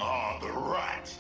Ah, the rat!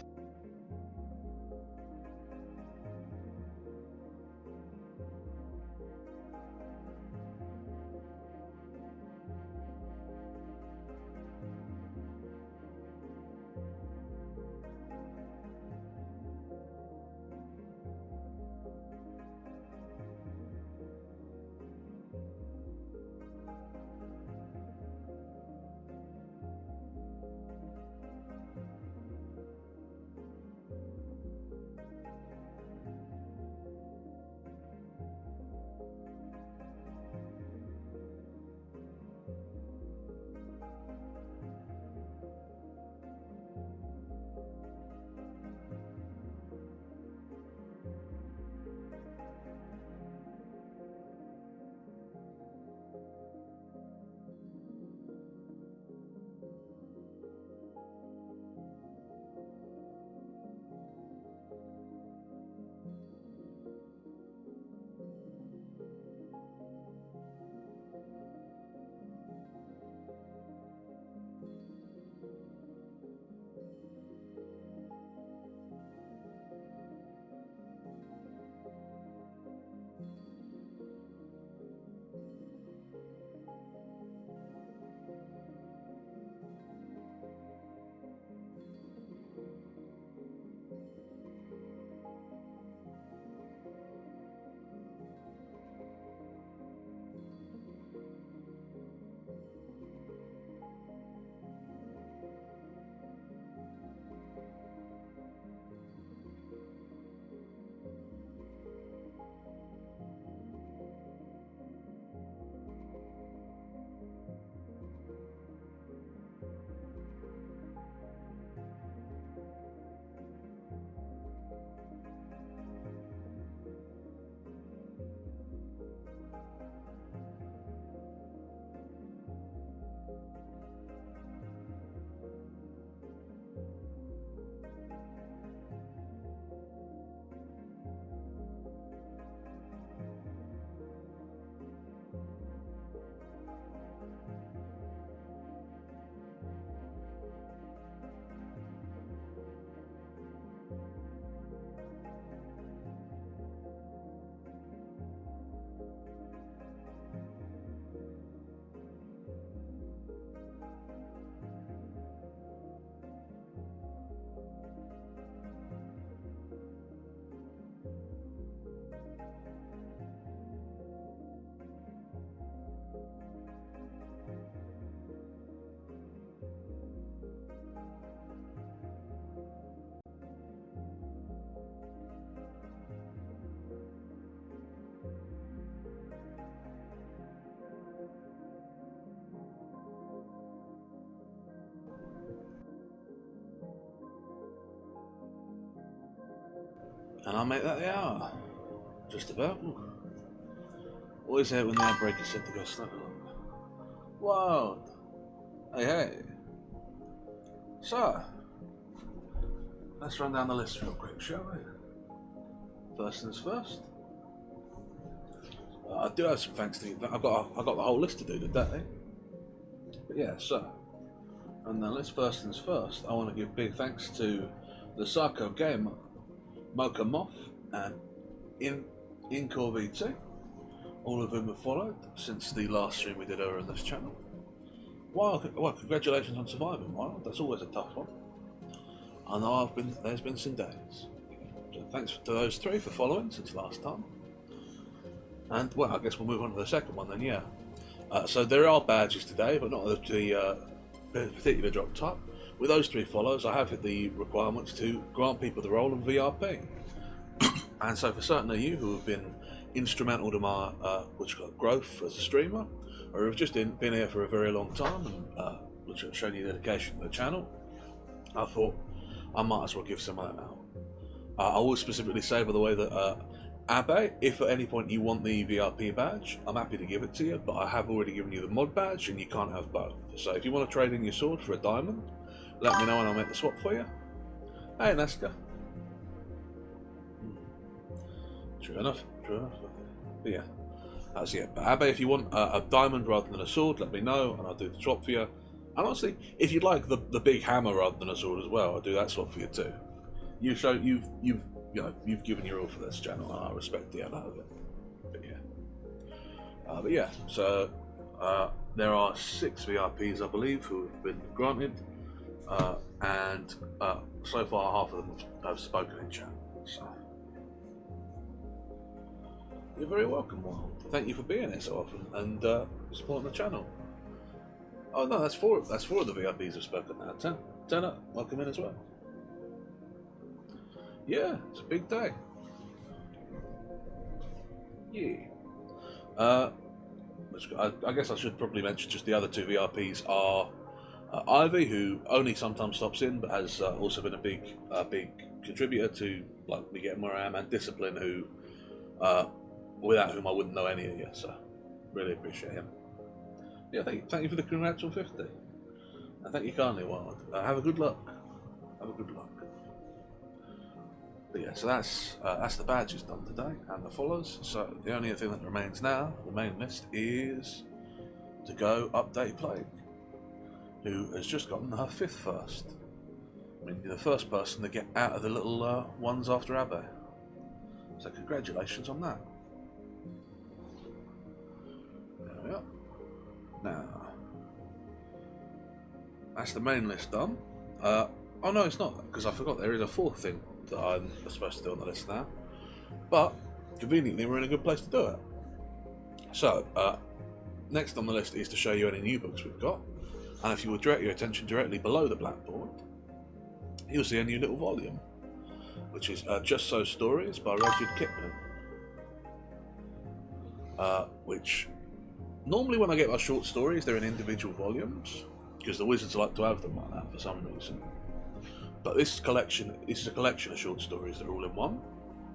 And I'll make that the hour. Just about. What is it when the outbreak is set to go slow? Whoa! Hey, hey. So, let's run down the list real quick, shall we? First things first. I do have some thanks to you. I've got the whole list to do today. But yeah, so. And then let's first things first. I want to give big thanks to the Psycho Gamer, Mocha Moth, and Incor VT, all of whom have followed since the last stream we did over on this channel. Well, congratulations on surviving. Wow, that's always a tough one. I know there's been some days. So thanks to those three for following since last time. And well, I guess we'll move on to the second one then. Yeah. So there are badges today, but not the particular drop type. With those three follows, I have hit the requirements to grant people the role of VRP. And so for certain of you who have been instrumental to my growth as a streamer, or have just been here for a very long time and which have shown you dedication to the channel, I thought I might as well give some of that out. I will specifically say, by the way, that Abe, if at any point you want the VRP badge, I'm happy to give it to you, but I have already given you the mod badge and you can't have both. So if you want to trade in your sword for a diamond, let me know and I'll make the swap for you. Hey, Nesca. True enough, true enough. But yeah, that's it. But Abe, if you want a diamond rather than a sword, let me know and I'll do the swap for you. And honestly, if you'd like the big hammer rather than a sword as well, I'll do that swap for you too. You've given your all for this channel, and I respect the hell out of it. But yeah, so there are 6 VIPs, I believe, who have been granted, and so far half of them have spoken in chat. So you're very welcome, Wild. Thank you for being here so often and supporting the channel. Oh no, that's 4 of the VIPs have spoken now. Turner, welcome in as well. Yeah, it's a big day. Yeah. I guess I should probably mention just the other 2 VIPs are Ivy, who only sometimes stops in, but has also been a big contributor to like me getting where I am, and Discipline, who without whom I wouldn't know any of you. So really appreciate him. Yeah, thank you for the congrats on 50, and thank you kindly, Wild. Have a good luck. Have a good luck. But yeah, so that's the badges done today and the follows. So the only thing that remains now, the main list, is to go update Plague, who has just gotten her 5th first. I mean, you're the first person to get out of the little ones after Abbe. So congratulations on that. There we are. Now, that's the main list done. Oh no, it's not, because I forgot there is a 4th thing that I'm supposed to do on the list now, but conveniently we're in a good place to do it. So next on the list is to show you any new books we've got, and if you will direct your attention directly below the blackboard, you'll see a new little volume, which is Just So Stories by Rudyard Kipling, which normally when I get my short stories they're in individual volumes, because the wizards like to have them like that for some reason. But this is a collection of short stories that are all in one.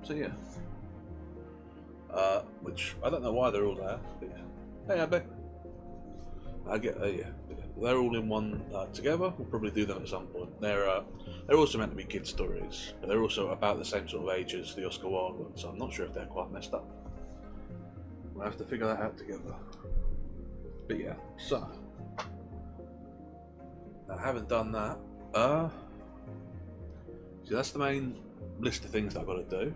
So yeah. Which I don't know why they're all there. But yeah. Hey Abby. Yeah. They're all in one together. We'll probably do them at some point. They're also meant to be kid stories, but they're also about the same sort of age as the Oscar Wilde ones, so I'm not sure if they're quite messed up. We'll have to figure that out together. But yeah, so I haven't done that. So that's the main list of things that I've got to do.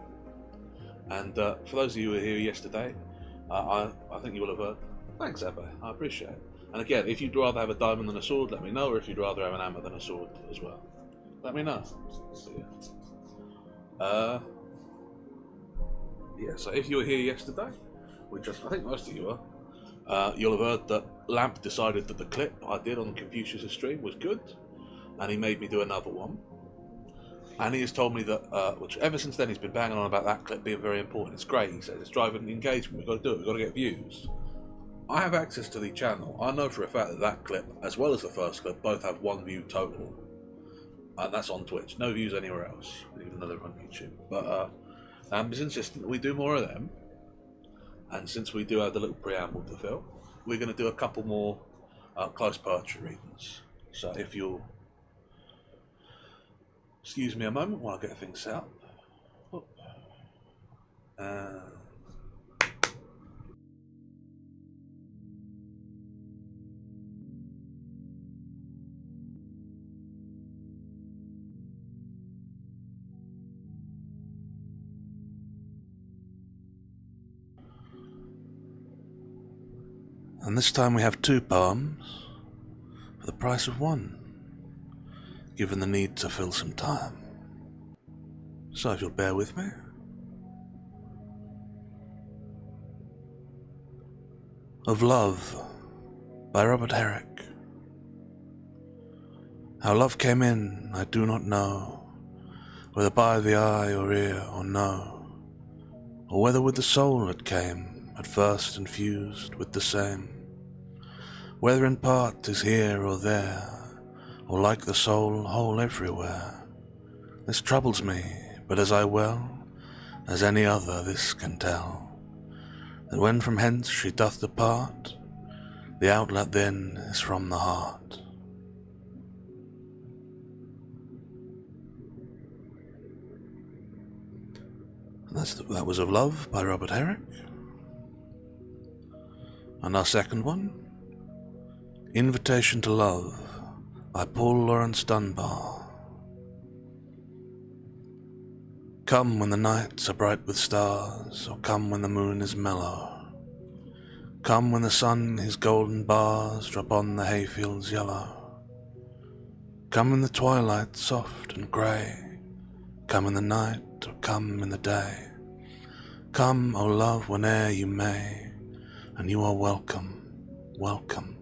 And for those of you who were here yesterday, I think you will have heard. Thanks, Abbe. I appreciate it. And again, if you'd rather have a diamond than a sword, let me know. Or if you'd rather have an hammer than a sword as well, let me know. So, yeah. So if you were here yesterday, which I think most of you were, you'll have heard that Lamp decided that the clip I did on Confucius' stream was good, and he made me do another one. And he has told me that, which ever since then he's been banging on about that clip being very important. It's great, he says, it's driving engagement, we've got to do it, we've got to get views. I have access to the channel. I know for a fact that that clip, as well as the first clip, both have 1 view total. And that's on Twitch, no views anywhere else, even though they're on YouTube. But he's insistent that we do more of them. And since we do have the little preamble to fill, we're going to do a couple more close poetry readings. So if you'll excuse me a moment while I get things set up. And this time we have 2 poems for the price of 1, given the need to fill some time. So if you'll bear with me. Of Love by Robert Herrick. How love came in, I do not know, whether by the eye or ear or no, or whether with the soul it came, at first infused with the same. Whether in part is here or there, or like the soul whole everywhere. This troubles me, but as I well as any other this can tell, that when from hence she doth depart, the outlet then is from the heart. That was Of Love by Robert Herrick. And our second one, Invitation to Love by Paul Laurence Dunbar. Come when the nights are bright with stars, or come when the moon is mellow. Come when the sun his golden bars drop on the hayfields yellow. Come in the twilight soft and grey, come in the night or come in the day. Come, O love, whene'er you may, and you are welcome, welcome.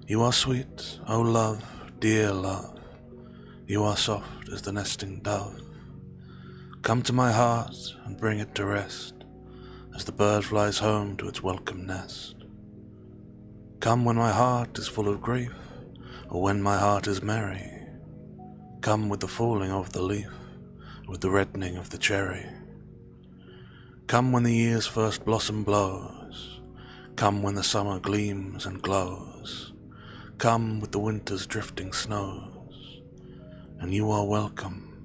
You are sweet, O love, dear love, you are soft as the nesting dove. Come to my heart and bring it to rest, as the bird flies home to its welcome nest. Come when my heart is full of grief, or when my heart is merry. Come with the falling of the leaf, with the reddening of the cherry. Come when the year's first blossom blows, come when the summer gleams and glows. Come with the winter's drifting snows, and you are welcome,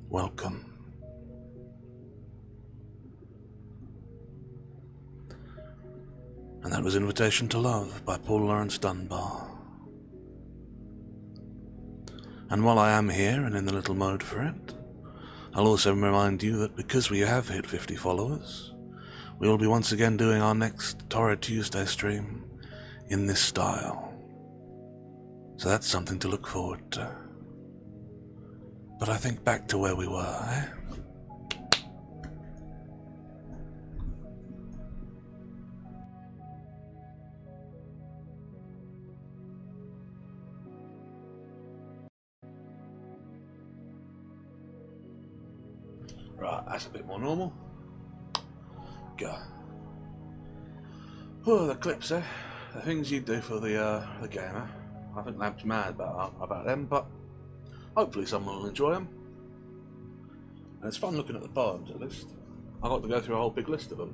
welcome. And that was Invitation to Love by Paul Laurence Dunbar. And while I am here and in the little mode for it, I'll also remind you that because we have hit 50 followers, we will be once again doing our next Torrid Tuesday stream in this style. So that's something to look forward to. But I think back to where we were, eh? Right, that's a bit more normal. Go. Oh, the clips, eh? The things you do for the gamer. I think Lamp's mad about them, but hopefully someone will enjoy them. And it's fun looking at the poems, at least. I got to go through a whole big list of them.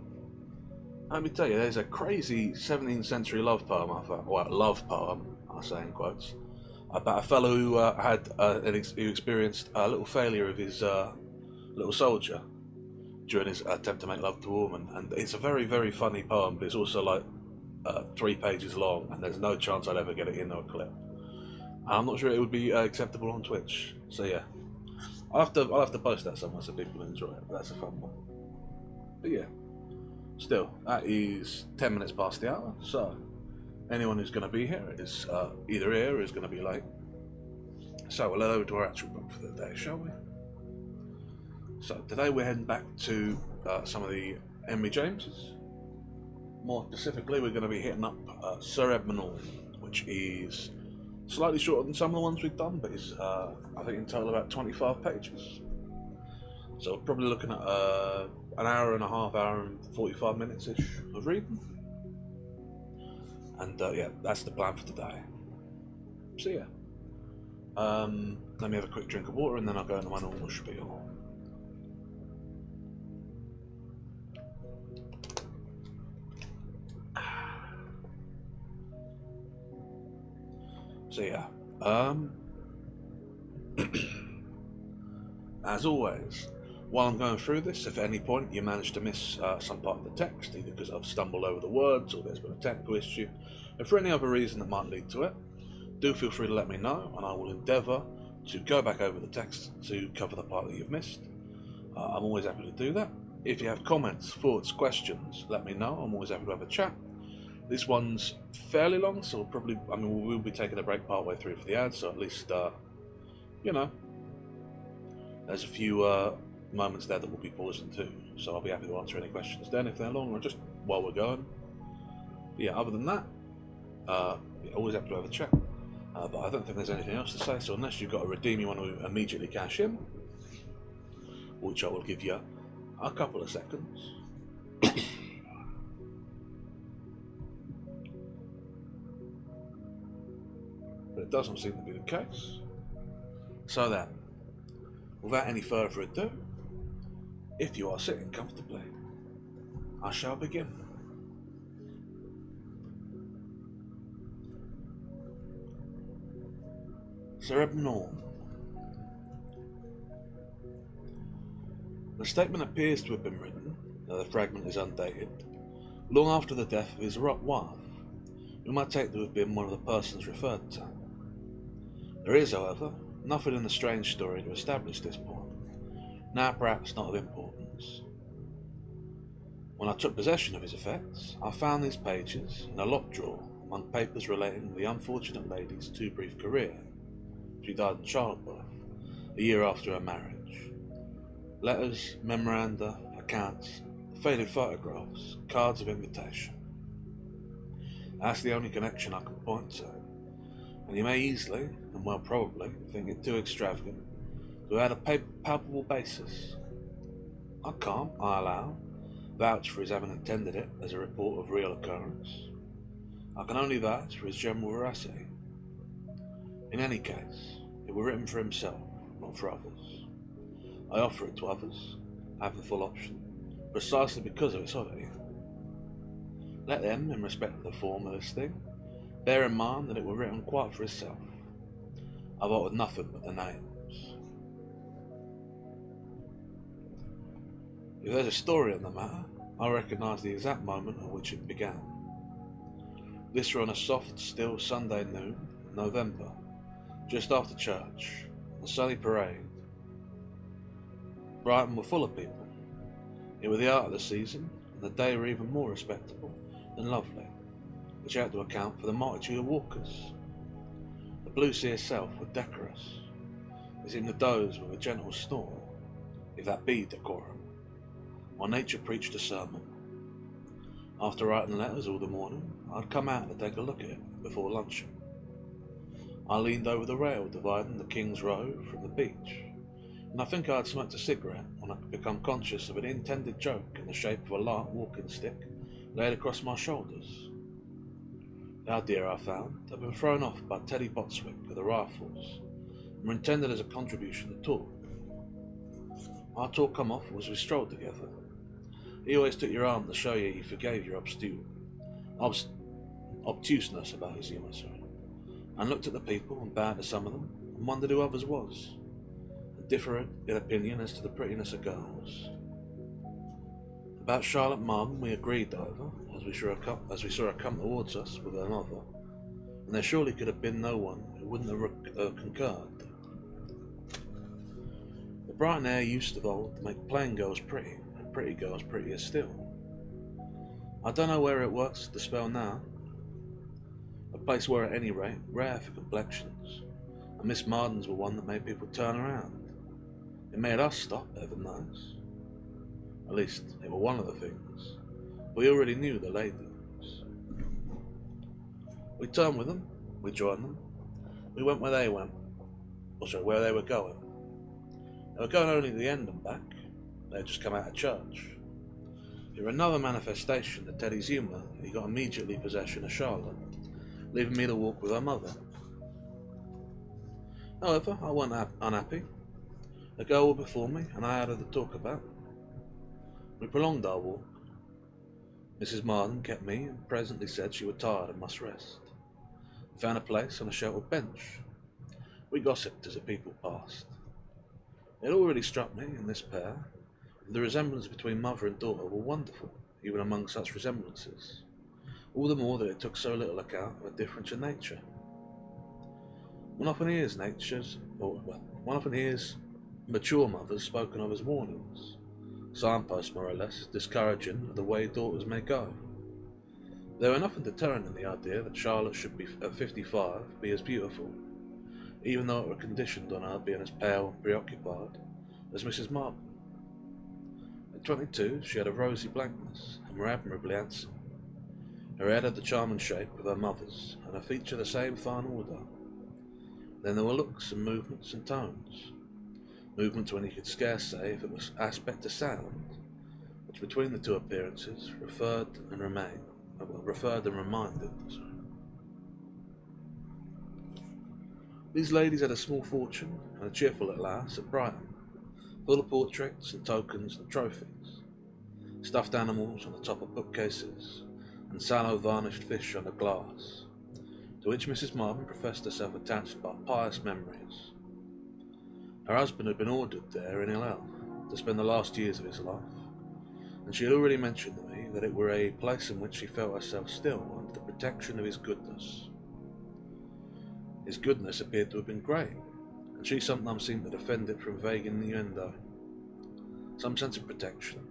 Let me tell you, there's a crazy 17th century love poem love poem, I say in quotes, about a fellow who who experienced a little failure of his little soldier during his attempt to make love to a woman. And it's a very, very funny poem, but it's also like 3 pages long, and there's no chance I'd ever get it in a clip. And I'm not sure it would be acceptable on Twitch. So yeah, I'll have to post that somewhere so people enjoy it. But that's a fun one. But yeah, still, that is 10 minutes past the hour. So anyone who's going to be here is either here or is going to be late. So we'll head over to our actual book for the day, shall we? So today we're heading back to some of the Henry Jameses. More specifically, we're going to be hitting up Sire Edmund Orme, which is slightly shorter than some of the ones we've done, but is I think in total about 25 pages. So we're probably looking at an hour and a half, hour and 45 minutes-ish of reading. And yeah, that's the plan for today. So yeah, let me have a quick drink of water and then I'll go into my normal spiel. So yeah, as always, while I'm going through this, if at any point you manage to miss some part of the text, either because I've stumbled over the words or there's been a technical issue, or for any other reason that might lead to it, do feel free to let me know and I will endeavour to go back over the text to cover the part that you've missed. I'm always happy to do that. If you have comments, thoughts, questions, let me know. I'm always happy to have a chat. This one's fairly long, so we will be taking a break part way through for the ads, so at least, you know, there's a few moments there that we'll be pausing too, so I'll be happy to answer any questions then if they're long or just while we're going. But yeah, other than that, always happy to have a chat, but I don't think there's anything else to say, so unless you've got a redeem you want to immediately cash in, which I will give you a couple of seconds. But it doesn't seem to be the case. So then, without any further ado, if you are sitting comfortably, I shall begin. Sire Edmund Orme. The statement appears to have been written, though the fragment is undated, long after the death of his wife, who might take to have been one of the persons referred to. There is, however, nothing in the strange story to establish this point, now perhaps not of importance. When I took possession of his effects, I found these pages in a locked drawer among papers relating to the unfortunate lady's too brief career. She died in childbirth, a year after her marriage. Letters, memoranda, accounts, faded photographs, cards of invitation. That's the only connection I can point to, and you may easily, and well probably, think it too extravagant to add a palpable basis. I can't, I allow, vouch for his having intended it as a report of real occurrence. I can only vouch for his general veracity. In any case, it were written for himself, not for others. I offer it to others, have the full option, precisely because of its oddity. Let them, in respect of the form of this thing, bear in mind that it were written quite for himself. I've altered nothing but the names. If there's a story in the matter, I recognise the exact moment at which it began. This were on a soft, still Sunday noon in November, just after church, the sunny parade. Brighton were full of people. It was the art of the season, and the day were even more respectable than lovely, which had to account for the multitude of walkers. The blue sea itself was decorous. It seemed to doze with a gentle snore, if that be decorum, while nature preached a sermon. After writing letters all the morning, I'd come out to take a look at it before luncheon. I leaned over the rail dividing the King's Road from the beach, and I think I had smoked a cigarette when I could become conscious of an intended joke in the shape of a light walking stick laid across my shoulders. The idea, I found, had been thrown off by Teddy Botswick of the Rifles, and were intended as a contribution to talk. Our talk come off as we strolled together. He always took your arm to show you he forgave your obtuseness about his humour, and looked at the people and bowed to some of them, and wondered who others was, and differed in opinion as to the prettiness of girls. About Charlotte Marden we agreed, however, as we saw her come towards us with her mother, and there surely could have been no one who wouldn't have concurred. The Brighton air used of old to make plain girls pretty, and pretty girls prettier still. I don't know where it works the spell now. A place where, at any rate, rare for complexions, and Miss Marden's were one that made people turn around. It made us stop, heaven knows. At least, it were one of the things. We already knew the ladies. We turned with them, we joined them, we went where they went, where they were going. They were going only to the end and back. They had just come out of church. It were another manifestation of Teddy's humour that he got immediately possession of Charlotte, leaving me to walk with her mother. However, I wasn't unhappy. The girl was before me, and I had her to talk about. We prolonged our walk. Mrs. Marden kept me, and presently said she was tired and must rest. We found a place on a sheltered bench. We gossiped as the people passed. It had already struck me, in this pair, that the resemblance between mother and daughter were wonderful, even among such resemblances. All the more that it took so little account of a difference in nature. One often hears mature mothers spoken of as warnings, signposts more or less discouraging of the way daughters may go. There were nothing deterrent in the idea that Charlotte should be at 55 be as beautiful, even though it were conditioned on her being as pale and preoccupied as Mrs. Marden. At 22 she had a rosy blankness and were admirably handsome. Her head had the charming shape of her mother's, and her feature the same fine order. Then there were looks and movements and tones. Movements when you could scarce say if it was aspect or sound, which between the two appearances referred and reminded. These ladies had a small fortune and a cheerful little house at Brighton, full of portraits and tokens and trophies, stuffed animals on the top of bookcases, and sallow varnished fish under glass, to which Mrs. Marden professed herself attached by pious memories. Her husband had been ordered there in ill health to spend the last years of his life, and she had already mentioned to me that it were a place in which she felt herself still under the protection of his goodness. His goodness appeared to have been great, and she sometimes seemed to defend it from vague innuendo. Some sense of protection,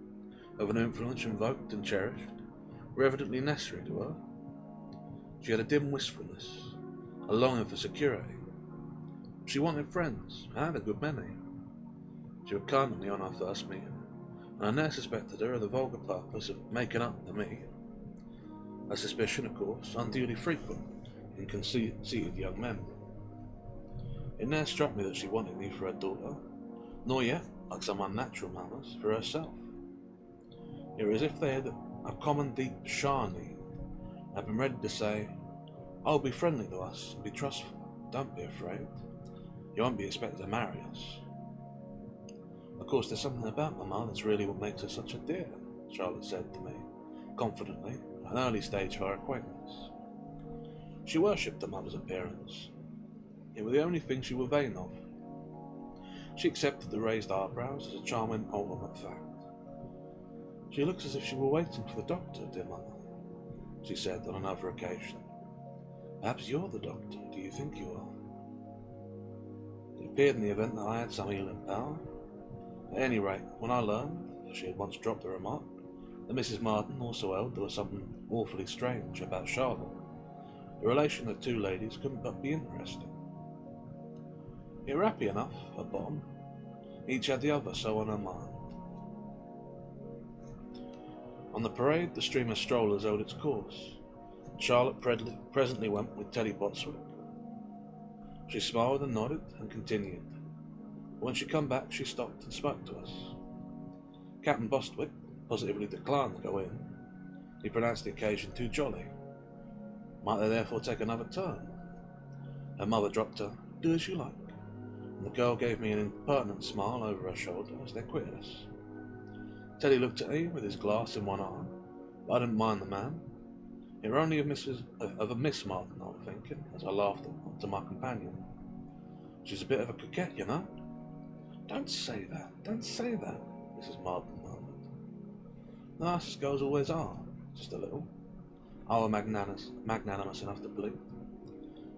of an influence invoked and cherished, were evidently necessary to her. She had a dim wistfulness, a longing for security. She wanted friends, and had a good many. She was kind to me on our first meeting, and I never suspected her of the vulgar purpose of making up to me. A suspicion, of course, unduly frequent in conceited young men. It never struck me that she wanted me for her daughter, nor yet, like some unnatural mammals, for herself. It was as if they had a common deep Shah need, and had been ready to say, "Oh, be friendly to us, and be trustful. Don't be afraid. You won't be expected to marry us." Of course, there's something about Mamma that's really what makes her such a dear, Charlotte said to me, confidently, at an early stage of our acquaintance. She worshipped her mother's appearance. It was the only thing she was vain of. She accepted the raised eyebrows as a charming ultimate fact. "She looks as if she were waiting for the doctor, dear Mother," she said on another occasion. "Perhaps you're the doctor. Do you think you are?" It appeared in the event that I had some healing power. At any rate, when I learned, as she had once dropped a remark, that Mrs. Martin also held there was something awfully strange about Charlotte, the relation of the two ladies couldn't but be interesting. They were happy enough, at bottom. Each had the other so on her mind. On the parade, the stream of strollers held its course. Charlotte presently went with Teddy Botswick. She smiled and nodded and continued. But when she come back, she stopped and spoke to us. Captain Bostwick positively declined to go in. He pronounced the occasion too jolly. Might they therefore take another turn? Her mother dropped her, "Do as you like," and the girl gave me an impertinent smile over her shoulder as they quitted us. Teddy looked at me with his glass in one arm, but I didn't mind the man. It were only of a Miss Martin I was thinking, as I laughed to my companion. "She's a bit of a coquette, you know." Don't say that, Mrs. Martin murmured. "The nicest girls always are, just a little. I were magnanimous enough to believe.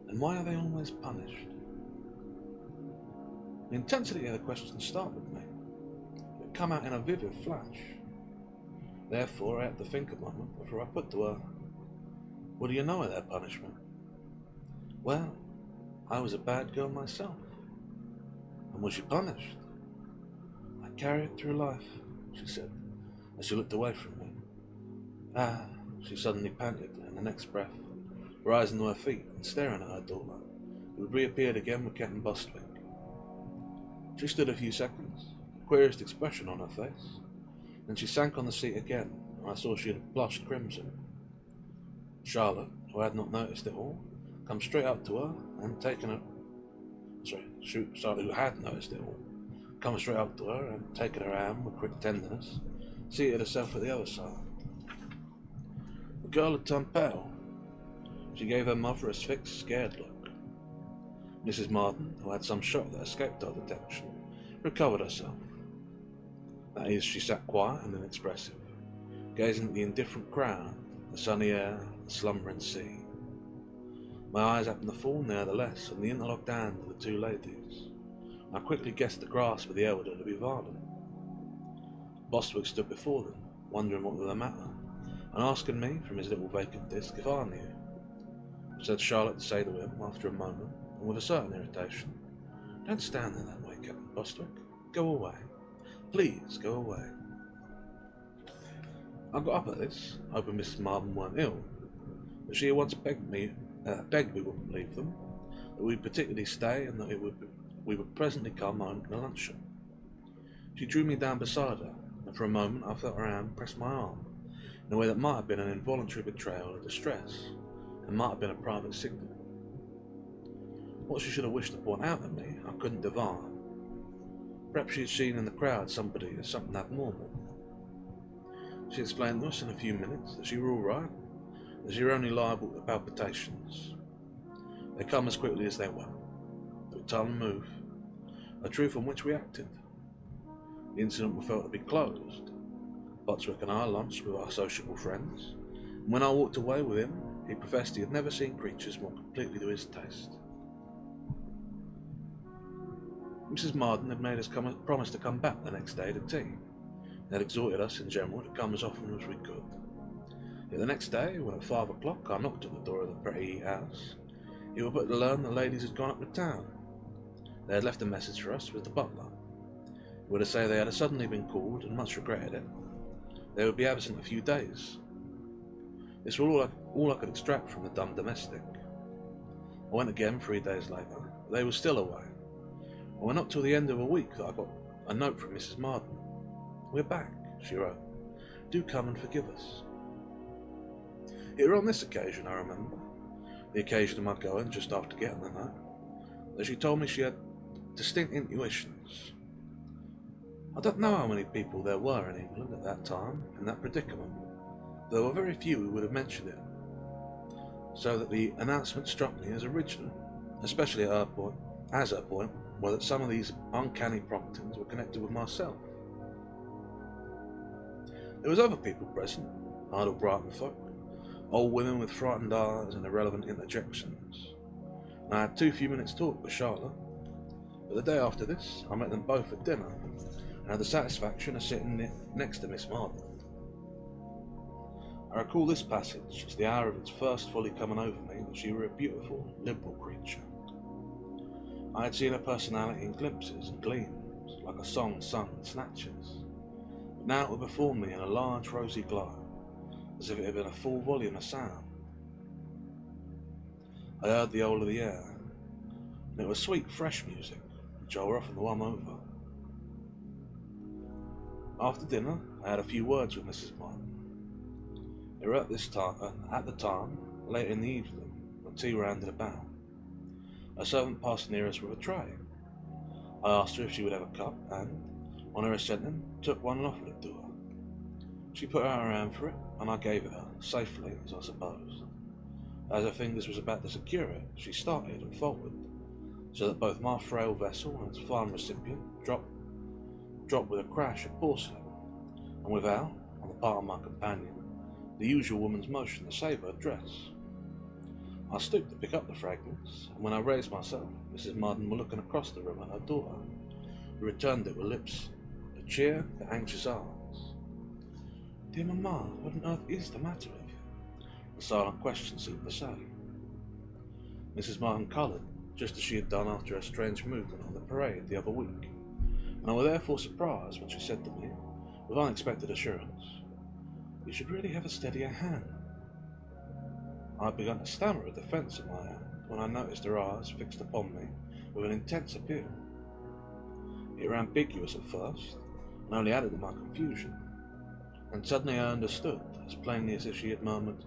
And why are they always punished?" The intensity of the question startled me. It come out in a vivid flash. Therefore I had to think a moment before I put to her, "What do you know of their punishment?" "Well, I was a bad girl myself." "And was you punished?" "I carried through life," she said, as she looked away from me. "Ah," she suddenly panted in the next breath, rising to her feet and staring at her daughter, who had reappeared again with Captain Bostwick. She stood a few seconds, the queerest expression on her face. Then she sank on the seat again, and I saw she had blushed crimson. Charlotte, who had not noticed it all, come straight up to her and taken her. Who had noticed it all, come straight up to her and taking her hand with quick tenderness, seated herself at the other side. The girl had turned pale. She gave her mother a fixed, scared look. Mrs. Martin, who had some shock that escaped our detection, recovered herself. That is, she sat quiet and inexpressive, gazing at the indifferent crowd, the sunny air, the slumbering sea. My eyes happened to fall nevertheless on the interlocked hand of the two ladies. I quickly guessed the grasp of the elder to be violent. Bostwick stood before them, wondering what was the matter, and asking me, from his little vacant disc, if I knew. Said Charlotte to say to him, after a moment, and with a certain irritation, "Don't stand there that way, Captain Bostwick. Go away. Please, go away." I got up at this, hoping Mrs. Martin weren't ill, but she had once begged we wouldn't leave them, that we'd particularly stay, and that we would presently come home to luncheon. She drew me down beside her, and for a moment I felt her hand press my arm, in a way that might have been an involuntary betrayal of distress, and might have been a private signal. What she should have wished to point out at me, I couldn't divine. Perhaps she had seen in the crowd something abnormal. She explained to us in a few minutes that she were all right, that she were only liable to palpitations. They come as quickly as they went, took time to move, a truth on which we acted. The incident was felt to be closed. Botswick and I lunched with our sociable friends, and when I walked away with him, he professed he had never seen creatures more completely to his taste. Mrs. Marden had made us promise to come back the next day to tea. They had exhorted us in general to come as often as we could. Yet the next day, when at 5 o'clock I knocked at the door of the pretty house, you were but to learn the ladies had gone up to town. They had left a message for us with the butler. We were to say they had suddenly been called and much regretted it. They would be absent a few days. This was all I could extract from the dumb domestic. I went again 3 days later. They were still away. It was not till the end of a week that I got a note from Mrs. Marden. "We're back," she wrote. "Do come and forgive us." It was on this occasion, I remember, the occasion of my going just after getting the note, that she told me she had distinct intuitions. I don't know how many people there were in England at that time in that predicament. There were very few who would have mentioned it, so that the announcement struck me as original, especially at her point, were that some of these uncanny promptings were connected with myself. There was other people present, idle Brighton folk, old women with frightened eyes and irrelevant interjections, and I had 2 few minutes' talk with Charlotte. But the day after this, I met them both at dinner, and had the satisfaction of sitting next to Miss Marden. I recall this passage as the hour of its first fully coming over me that she were a beautiful, liberal creature. I had seen her personality in glimpses and gleams, like a song sung in snatches, but now it was before me in a large rosy glow, as if it had been a full volume of sound. I heard the whole of the air, and it was sweet, fresh music, which I were often the one over. After dinner, I had a few words with Mrs. Marden. It was at the time, late in the evening, when tea were handed about. A servant passed near us with a tray. I asked her if she would have a cup, and, on her assenting, took one and offered it to her. She put out her hand for it, and I gave it her, safely, as I supposed. As her fingers was about to secure it, she started and faltered, so that both my frail vessel and its fine recipient dropped with a crash of porcelain, and without, on the part of my companion, the usual woman's motion to save her dress. I stooped to pick up the fragments, and when I raised myself, Mrs. Marden was looking across the room at her daughter, who returned it with lips that cheer but anxious eyes. "Dear mamma, what on earth is the matter with you?" the silent question seemed to say. Mrs. Marden coloured, just as she had done after her strange movement on the parade the other week, and I was therefore surprised when she said to me, with unexpected assurance, "You should really have a steadier hand." I had begun to stammer a defence of my hand when I noticed her eyes fixed upon me with an intense appeal. It was ambiguous at first, and only added to my confusion, and suddenly I understood, as plainly as if she had murmured,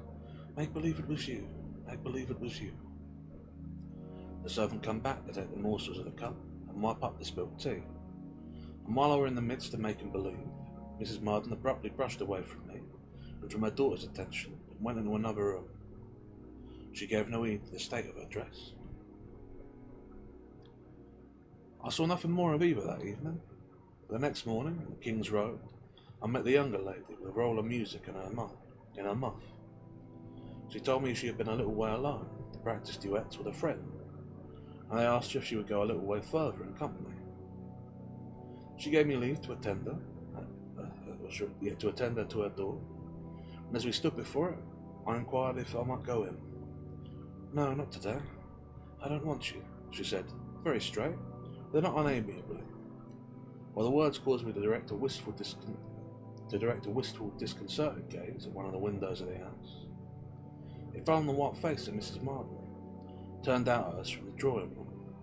"Make believe it was you, make believe it was you." The servant came back to take the morsels of the cup and wipe up the spilt tea, and while I were in the midst of making believe, Mrs. Marden abruptly brushed away from me and from her daughter's attention and went into another room. She gave no heed to the state of her dress. I saw nothing more of either that evening. The next morning, in the King's Road, I met the younger lady with a roll of music in her muff. She told me she had been a little way alone to practice duets with a friend, and I asked her if she would go a little way further in company. She gave me leave to attend her to her door, and as we stood before it, I inquired if I might go in. "No, not today. I don't want you," she said, very straight, though not unamiably, while the words caused me to direct a wistful, disconcerted gaze at one of the windows of the house. It fell on the white face of Mrs. Marden, turned out at us from the drawing room.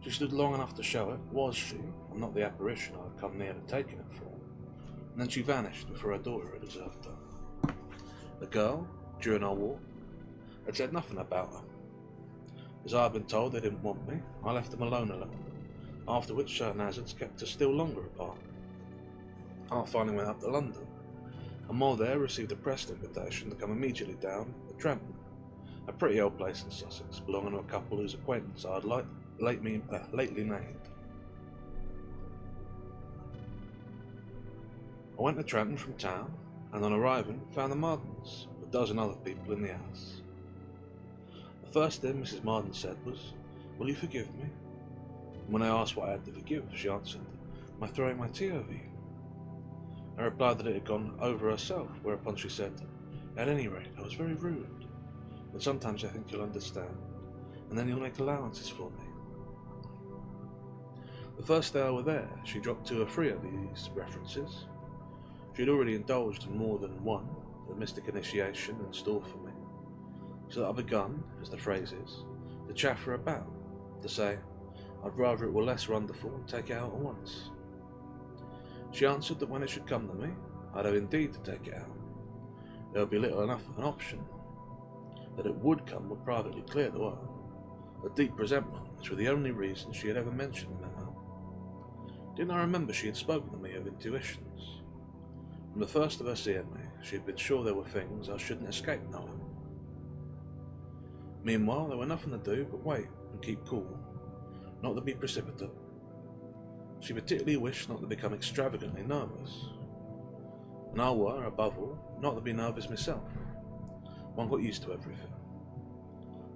She stood long enough to show it was she, and not the apparition I had come near to taking it for, and then she vanished before her daughter had observed her. The girl, during our walk, had said nothing about her. As I had been told they didn't want me, I left them alone a little, after which certain hazards kept us still longer apart. I finally went up to London, and while there received a pressed invitation to come immediately down to Trenton, a pretty old place in Sussex, belonging to a couple whose acquaintance I had lately made. I went to Trenton from town, and on arriving found the Mardens, with a dozen other people in the house. The first thing Mrs. Marden said was, "Will you forgive me?" When I asked what I had to forgive, she answered, "My throwing my tea over you." I replied that it had gone over herself, whereupon she said, "At any rate, I was very rude, but sometimes I think you'll understand, and then you'll make allowances for me." The first day I was there, she dropped 2 or 3 of these references. She had already indulged in more than one, the mystic initiation in store for me, so that I begun, as the phrase is, to chaff her about, to say, I'd rather it were less wonderful and take it out at once. She answered that when it should come to me, I'd have indeed to take it out. There would be little enough of an option. That it would come would privately clear the way. A deep resentment, which were the only reasons she had ever mentioned them. Didn't I remember she had spoken to me of intuitions? From the first of her seeing me, she had been sure there were things I shouldn't escape knowing. Meanwhile, there were nothing to do but wait and keep cool, not to be precipitate. She particularly wished not to become extravagantly nervous, and I were, above all, not to be nervous myself. One got used to everything.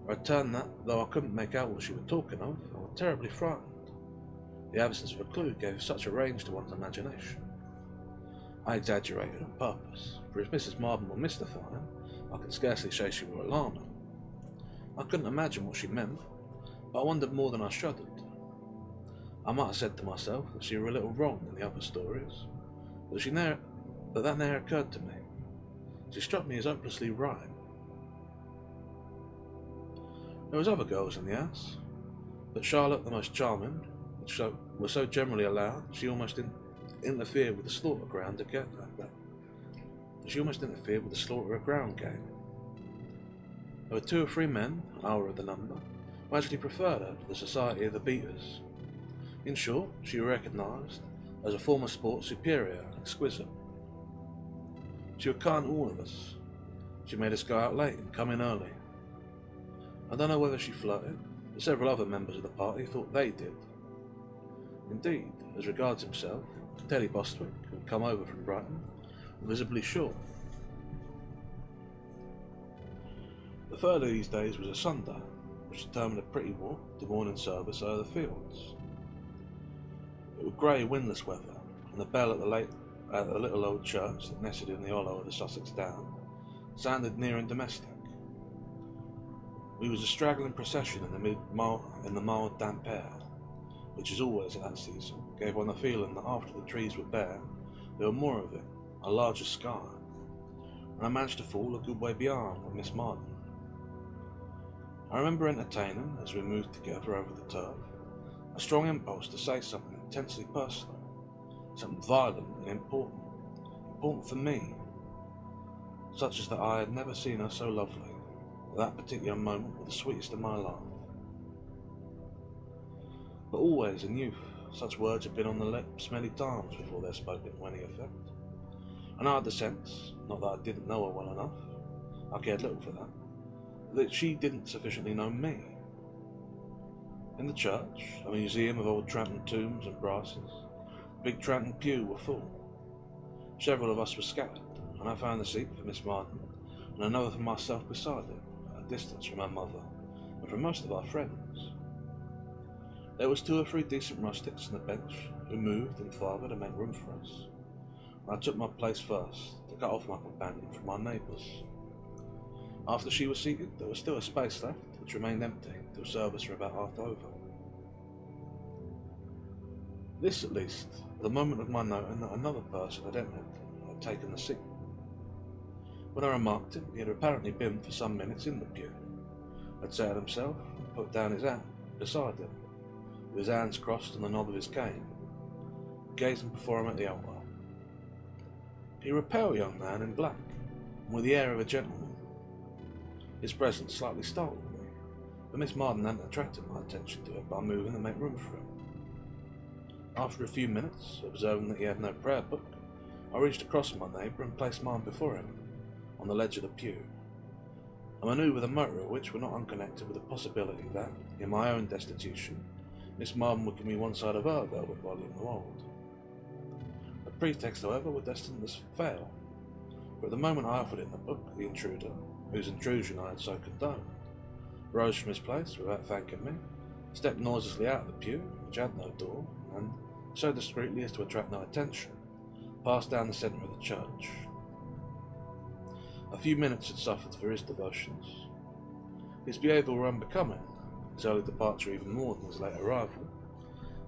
I returned that, though I couldn't make out what she was talking of, I was terribly frightened. The absence of a clue gave such a range to one's imagination. I exaggerated on purpose, for if Mrs. Marden were mystifying, I could scarcely say she were alarming. I couldn't imagine what she meant, but I wondered more than I shuddered. I might have said to myself that she were a little wrong in the other stories, but that ne'er occurred to me. She struck me as hopelessly right. There was other girls in the house, but Charlotte, the most charming, was so generally allowed, she almost interfered with the slaughter ground to get that. She almost interfered with the slaughter of ground game. There were 2 or 3 men, I were of the number, who actually preferred her to the society of the beaters. In short, she was recognised as a form of sport superior and exquisite. She was kind to all of us. She made us go out late and come in early. I don't know whether she flirted, but several other members of the party thought they did. Indeed, as regards himself, Teddy Bostwick, who had come over from Brighton, was visibly sure. The third of these days was a Sunday, which determined a pretty walk to morning service over the fields. It was grey, windless weather, and the bell at the little old church that nestled in the hollow of the Sussex Down sounded near and domestic. We was a straggling procession in the mild damp air, which is always at that season, gave one the feeling that after the trees were bare, there were more of it, a larger sky, and I managed to fall a good way beyond with Miss Marden. I remember entertaining, as we moved together over the turf, a strong impulse to say something intensely personal, something violent and important for me, such as that I had never seen her so lovely. At that particular moment was the sweetest of my life. But always in youth, such words had been on the lips many times before they were spoken to any effect, and I had the sense, not that I didn't know her well enough, I cared little for that she didn't sufficiently know me. In the church, a museum of old Tranton tombs and brasses, the big Tranton pew were full. Several of us were scattered, and I found a seat for Miss Marden and another for myself beside it, at a distance from her mother and from most of our friends. There was 2 or 3 decent rustics on the bench who moved in farther to make room for us. I took my place first, to cut off my companion from our neighbours. After she was seated, there was still a space left, which remained empty till service were about half over. This, at least, was the moment of my noting that another person had entered and had taken the seat. When I remarked it, he had apparently been for some minutes in the pew, had settled himself and put down his hat beside it, with his hands crossed on the knob of his cane, gazing before him at the altar. He was a pale young man in black, and with the air of a gentleman. His presence slightly startled me, but Miss Marden hadn't attracted my attention to it by moving to make room for him. After a few minutes, observing that he had no prayer book, I reached across my neighbour and placed mine before him, on the ledge of the pew, a manoeuvre the motor of which were not unconnected with the possibility that, in my own destitution, Miss Marden would give me one side of her velvet volume of old. The pretext, however, was destined to fail, for at the moment I offered him the book, the intruder, whose intrusion I had so condoned, rose from his place without thanking me, stepped noiselessly out of the pew, which had no door, and, so discreetly as to attract no attention, passed down the centre of the church. A few minutes had suffered for his devotions. His behaviour were unbecoming, his early departure even more than his late arrival,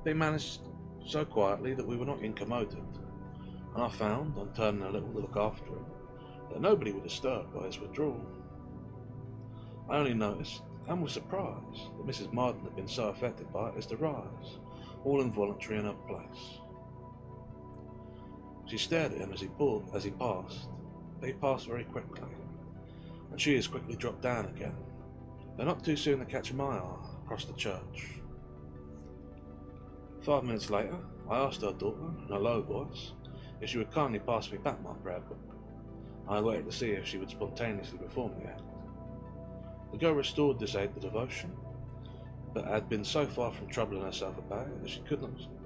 but he managed so quietly that we were not incommoded, and I found, on turning a little to look after him, that nobody was disturbed by his withdrawal. I only noticed, and was surprised, that Mrs. Marden had been so affected by it as to rise, all involuntary in her place. She stared at him as he passed, but he passed very quickly, and she as quickly dropped down again, though not too soon to catch my eye across the church. 5 minutes later, I asked her daughter, in a low voice, if she would kindly pass me back my prayer book. I waited to see if she would spontaneously perform the act. The girl restored this aid to devotion, but had been so far from troubling herself about it that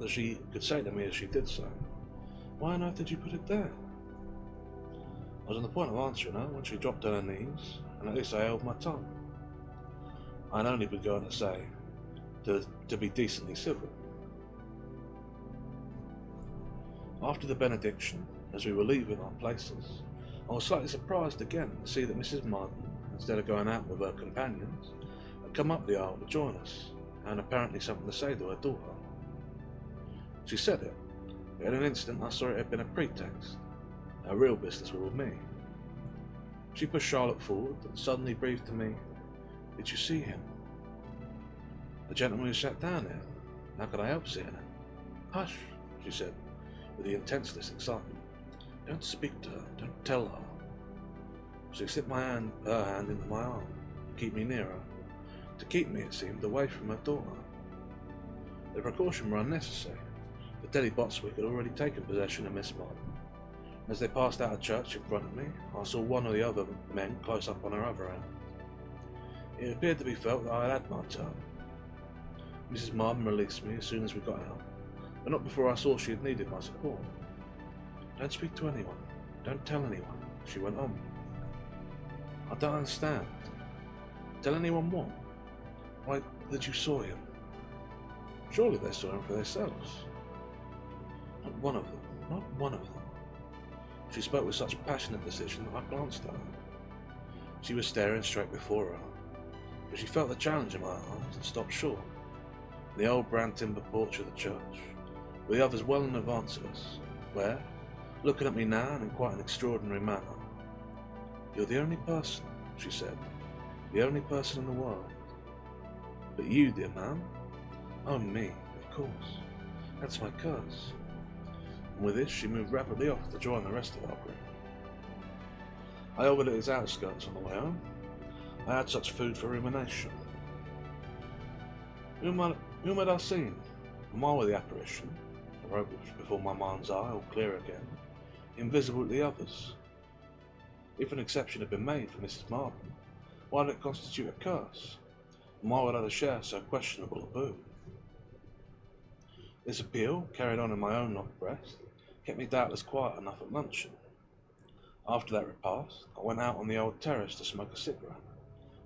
she could say to me as she did so, "Why on earth did you put it there?" I was on the point of answering her when she dropped on her knees, and at this I held my tongue. I had only begun to say, to be decently civil. After the benediction, as we were leaving our places, I was slightly surprised again to see that Mrs. Marden, instead of going out with her companions, had come up the aisle to join us, and apparently something to say to her daughter. She said it, but in an instant I saw it had been a pretext. Her real business was with me. She pushed Charlotte forward and suddenly breathed to me, "Did you see him?" "The gentleman who sat down there. How could I help seeing him?" "Hush," she said, with the intensest excitement. "Don't speak to her, don't tell her." She slipped her hand into my arm, to keep me near her, to keep me, it seemed, away from her daughter. The precaution were unnecessary, for Teddy Botswick had already taken possession of Miss Marden. As they passed out of church in front of me, I saw one of the other men close up on her other hand. It appeared to be felt that I had had my turn. Mrs. Marden released me as soon as we got out, but not before I saw she had needed my support. "Don't speak to anyone, don't tell anyone," she went on. "I don't understand. Tell anyone what? Why, that you saw him." "Surely they saw him for themselves." "Not one of them, not one of them." She spoke with such passionate decision that I glanced at her. She was staring straight before her, but she felt the challenge in my eyes and stopped short. The old brown timber porch of the church, with the others well in advance of us, where, looking at me now in quite an extraordinary manner, "You're the only person," she said, "the only person in the world." "But you, dear ma'am?" "Oh, me, of course. That's my curse." And with this she moved rapidly off to join the rest of our group. I halted at its outskirts on the way home. I had such food for rumination. Whom had I seen? And why were the apparition, the rope which before my mind's eye, all clear again, invisible to the others? If an exception had been made for Mrs. Marden, why did it constitute a curse? And why would others share so questionable a boon? This appeal, carried on in my own knocked breast, kept me doubtless quiet enough at luncheon. After that repast, I went out on the old terrace to smoke a cigarette,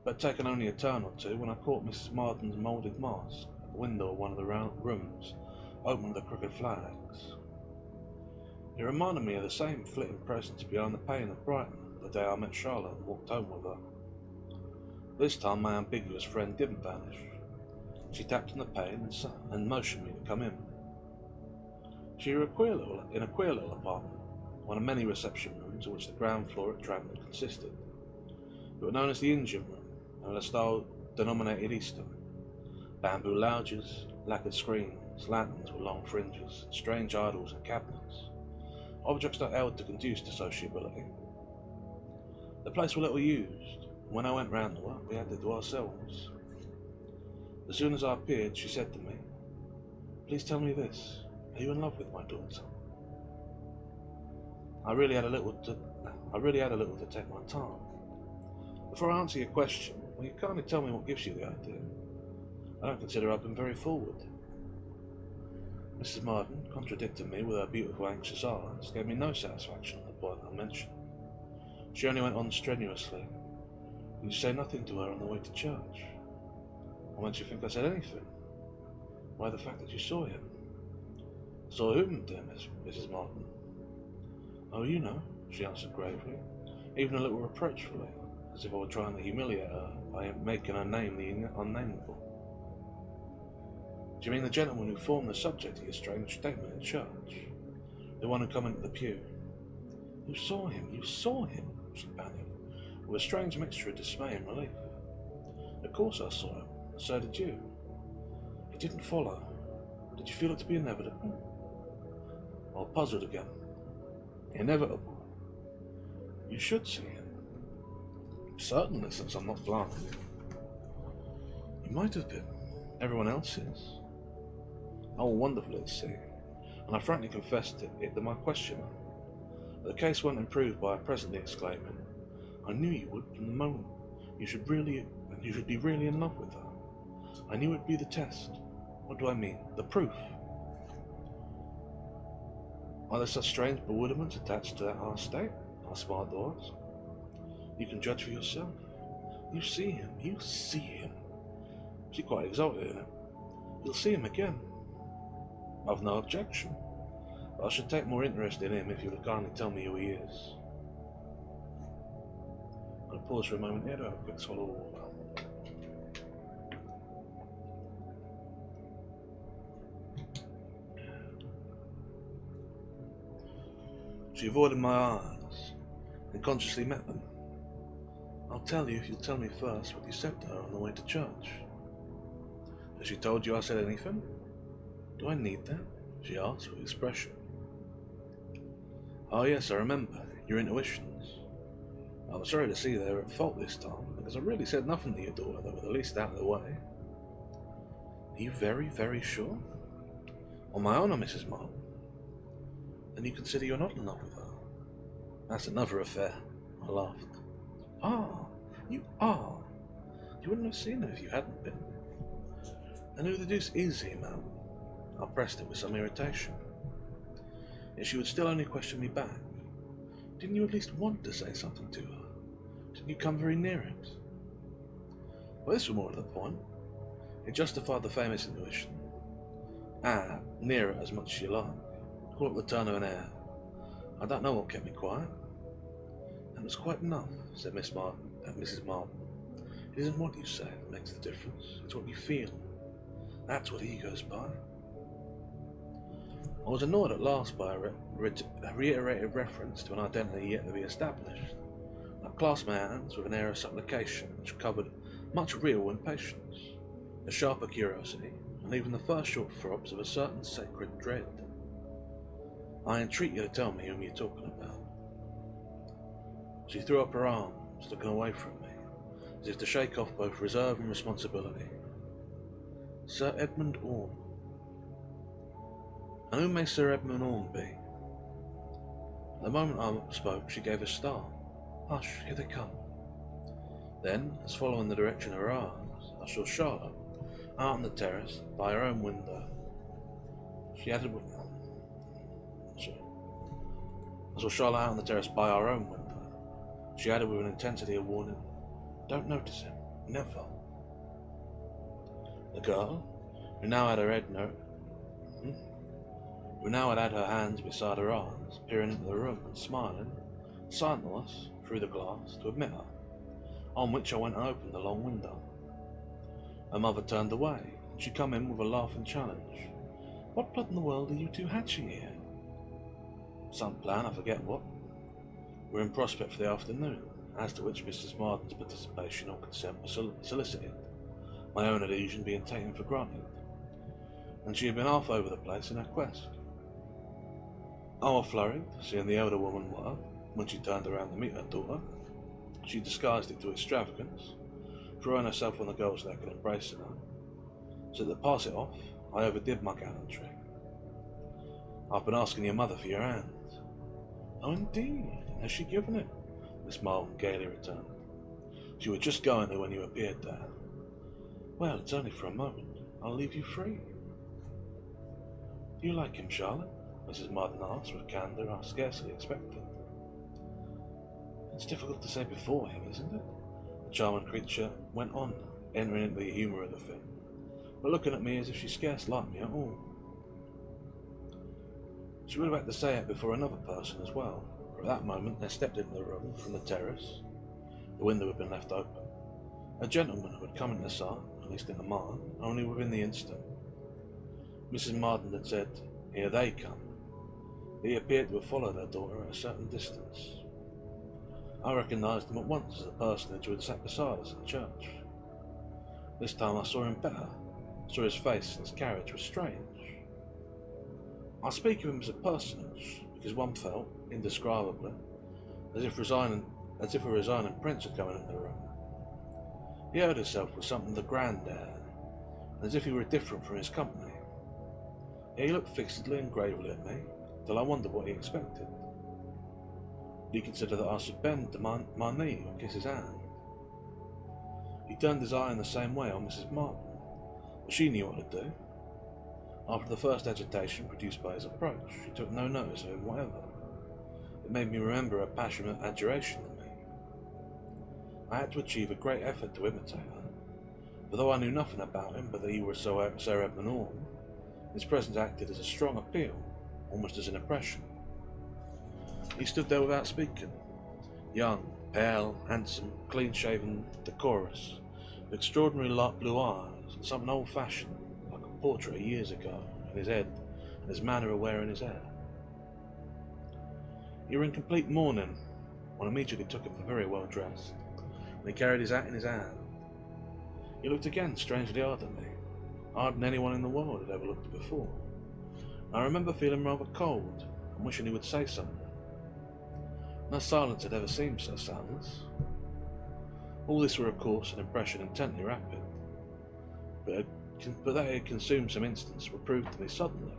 but had taken only a turn or two when I caught Mrs. Marden's moulded mask at the window of one of the round rooms, open with the crooked flags. It reminded me of the same flitting presence behind the pane at Brighton the day I met Charlotte and walked home with her. This time my ambiguous friend didn't vanish. She tapped on the pane and motioned me to come in. She was in a queer little apartment, one of many reception rooms of which the ground floor at Tramley consisted. It was known as the Indian Room, and had a style denominated Eastern. Bamboo lounges, lacquered screens, lanterns with long fringes, strange idols and cabinets, objects not held to conduce to sociability. The place was little used, and when I went round to her, we had it to ourselves. As soon as I appeared, she said to me, "Please tell me this. Are you in love with my daughter?" I really had a little to take my time. "Before I answer your question, will you kindly tell me what gives you the idea? I don't consider I've been very forward." Mrs. Marden, contradicting me with her beautiful anxious eyes, gave me no satisfaction on the point I mentioned. She only went on strenuously, "Did you say nothing to her on the way to church?" "Why don't you think I said anything?" by the fact that you saw him. Saw whom, dear Mrs. Martin? Oh, you know, she answered gravely, even a little reproachfully, as if I were trying to humiliate her by making her name the unnameable. Do you mean the gentleman who formed the subject of your strange statement in church? The one who come into the pew? You saw him, she panicked, with a strange mixture of dismay and relief. Of course I saw him, and so did you. He didn't follow. Did you feel it to be inevitable? I puzzled again. Inevitable? You should see him. Certainly, since I'm not blind. You might have been. Everyone else is. Oh, wonderful at sea, and I frankly confessed it to my questioner. But the case wasn't improved by presently exclaiming, I knew you would from the moment you should be really in love with her. I knew it'd be the test. What do I mean? The proof. Are there such strange bewilderments attached to our state, our smart doors? You can judge for yourself. You see him. She's quite exalted in it. You'll see him again. I've no objection, but I should take more interest in him if you would kindly tell me who he is. I'll pause for a moment here to have a quick swallow of water. She avoided my eyes and consciously met them. I'll tell you if you'll tell me first what you said to her on the way to church. Has she told you I said anything? Do I need that? She asked with expression. Oh yes, I remember. Your intuitions. I was sorry to see they were at fault this time, because I really said nothing to your daughter that was the least out of the way. Are you very, very sure? On my honour, Mrs. Martin. Then you consider you're not in love with her? That's another affair. I laughed. Ah, you are. You wouldn't have seen him if you hadn't been. And who the deuce is he, ma'am? I pressed it with some irritation. Yet she would still only question me back. Didn't you at least want to say something to her? Didn't you come very near it? Well, this was more to the point. It justified the famous intuition. Near it as much as you like. Call it the turn of an hair. I don't know what kept me quiet. That was quite enough, said Mrs. Martin. It isn't what you say that makes the difference. It's what you feel. That's what he goes by. I was annoyed at last by a reiterated reference to an identity yet to be established. I clasped my hands with an air of supplication which covered much real impatience, a sharper curiosity, and even the first short throbs of a certain sacred dread. I entreat you to tell me whom you're talking about. She threw up her arms, looking away from me, as if to shake off both reserve and responsibility. Sir Edmund Orme. And who may Sir Edmund Orme be? The moment I spoke, she gave a start. Hush, here they come. Then, as following the direction of her eyes, I saw Charlotte out on the terrace by her own window. I saw Charlotte out on the terrace by our own window. She added with an intensity of warning, Don't notice him. Never. The girl, who now had her hands beside her eyes, peering into the room and smiling, signed to us, through the glass, to admit her, on which I went and opened the long window. Her mother turned away, and she come in with a laughing challenge. What blood in the world are you two hatching here? Some plan, I forget what. We're in prospect for the afternoon, as to which Mrs. Martin's participation or consent was solicited, my own adhesion being taken for granted, and she had been half over the place in her quest. I was flurried, seeing the elder woman were, when she turned around to meet her daughter, she disguised it to extravagance, throwing herself on the girl's neck and embracing her, so that to pass it off, I overdid my gallantry. I've been asking your mother for your hand. Oh, indeed, has she given it? Miss Martin gaily returned. She was just going to when you appeared there. Well, it's only for a moment. I'll leave you free. Do you like him, Charlotte? Mrs. Martin asked with candour I scarcely expected. It's difficult to say before him, isn't it? The charming creature went on, entering into the humour of the thing. but looking at me as if she scarce liked me at all. She would have had to say it before another person as well, for at that moment there stepped into the room from the terrace. The window had been left open. A gentleman who had come into sight, at least into mine, only within the instant. Mrs. Marden had said, "Here they come." He appeared to have followed her daughter at a certain distance. I recognised him at once as the personage who had sat beside us at church. This time I saw him better, saw his face and his carriage was strange. I speak of him as a personage because one felt, indescribably, as if a resigning prince had come into the room. He heard himself with something of the grand air, and as if he were different from his company. He looked fixedly and gravely at me, till I wondered what he expected. Did he consider that I should bend to my knee or kiss his hand? He turned his eye in the same way on Mrs. Martin, but she knew what to do. After the first agitation produced by his approach, she took no notice of him whatever. It made me remember her passionate adoration of me. I had to achieve a great effort to imitate her, for though I knew nothing about him but that he was Sire Edmund Orme, his presence acted as a strong appeal, almost as an impression. He stood there without speaking, young, pale, handsome, clean-shaven, decorous, with extraordinary light blue eyes, and something old-fashioned, like a portrait of years ago, in his head and his manner of wearing his hair. He was in complete mourning. One immediately took him for very well dressed, and he carried his hat in his hand. He looked again strangely hard at me, harder than anyone in the world had ever looked at before. I remember feeling rather cold and wishing he would say something. No silence had ever seemed so soundless. All this were of course an impression intently rapid, but that it had consumed some instants were proved to me suddenly